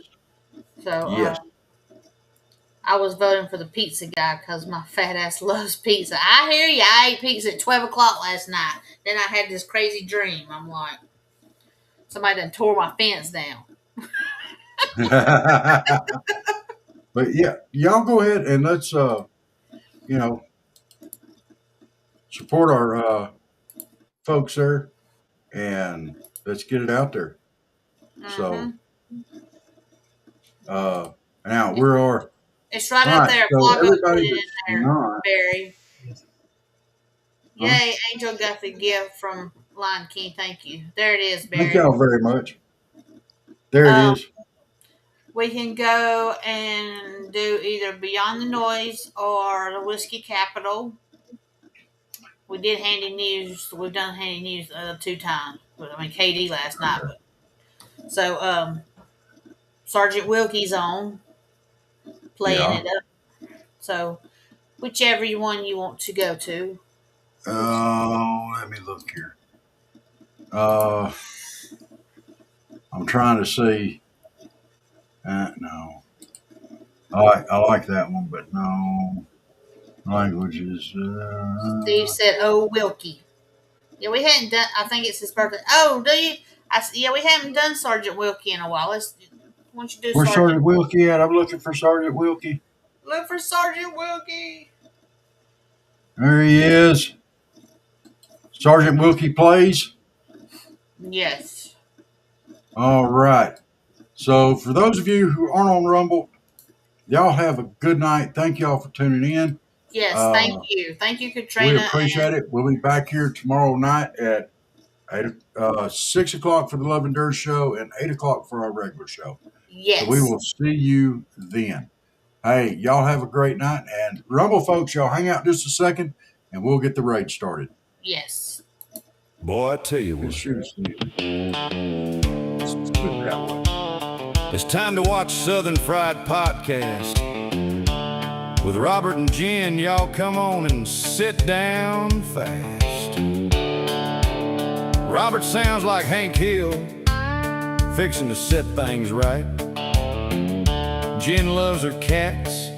So
yes.
I was voting for the pizza guy because my fat ass loves pizza. I hear you. I ate pizza at 12 o'clock last night. Then I had this crazy dream. I'm like, somebody done tore my fence down.
But yeah, y'all go ahead and let's, support our folks there and let's get it out there. So, now we are.
It's right
All
up
right,
there.
so
Blog up, put
everybody
it
that's
in there,
not,
Barry.
huh?
Yay, Angel got the gift from Lion King. Thank you. There it is,
Thank
Barry.
y'all very much. There it is.
We can go and do either Beyond the Noise or the Whiskey Capital. We did Handy News. We've done Handy News 2 times. I mean, KD last night. But, so, Sergeant Wilkie's on, playing
Yeah.
it up. So, whichever one you want to go to.
Let me look here. I'm trying to see. No. I like that one, but no. Languages.
Steve said, "Oh, Wilkie." Yeah, we hadn't done. I think it's his birthday. Oh, do you? Yeah, we haven't done Sergeant Wilkie in a while. Let's. Why don't you do
Where's
Sergeant?
Sergeant Wilkie at? I'm looking for Sergeant Wilkie.
Look for Sergeant Wilkie.
There he is. Sergeant Wilkie plays.
Yes.
All right. So for those of you who aren't on Rumble, y'all have a good night. Thank y'all for tuning in.
Yes, thank you. Thank you, Katrina.
We appreciate it. We'll be back here tomorrow night at 6 o'clock for the Love and Dirt show and 8 o'clock for our regular show.
Yes.
So we will see you then. Hey, y'all have a great night. And Rumble folks, y'all hang out just a second and we'll get the raid started.
Yes.
Boy, I tell you what. It's time to watch Southern Fried Podcast. With Robert and Jen, y'all come on and sit down fast. Robert sounds like Hank Hill, fixing to set things right. Jen loves her cats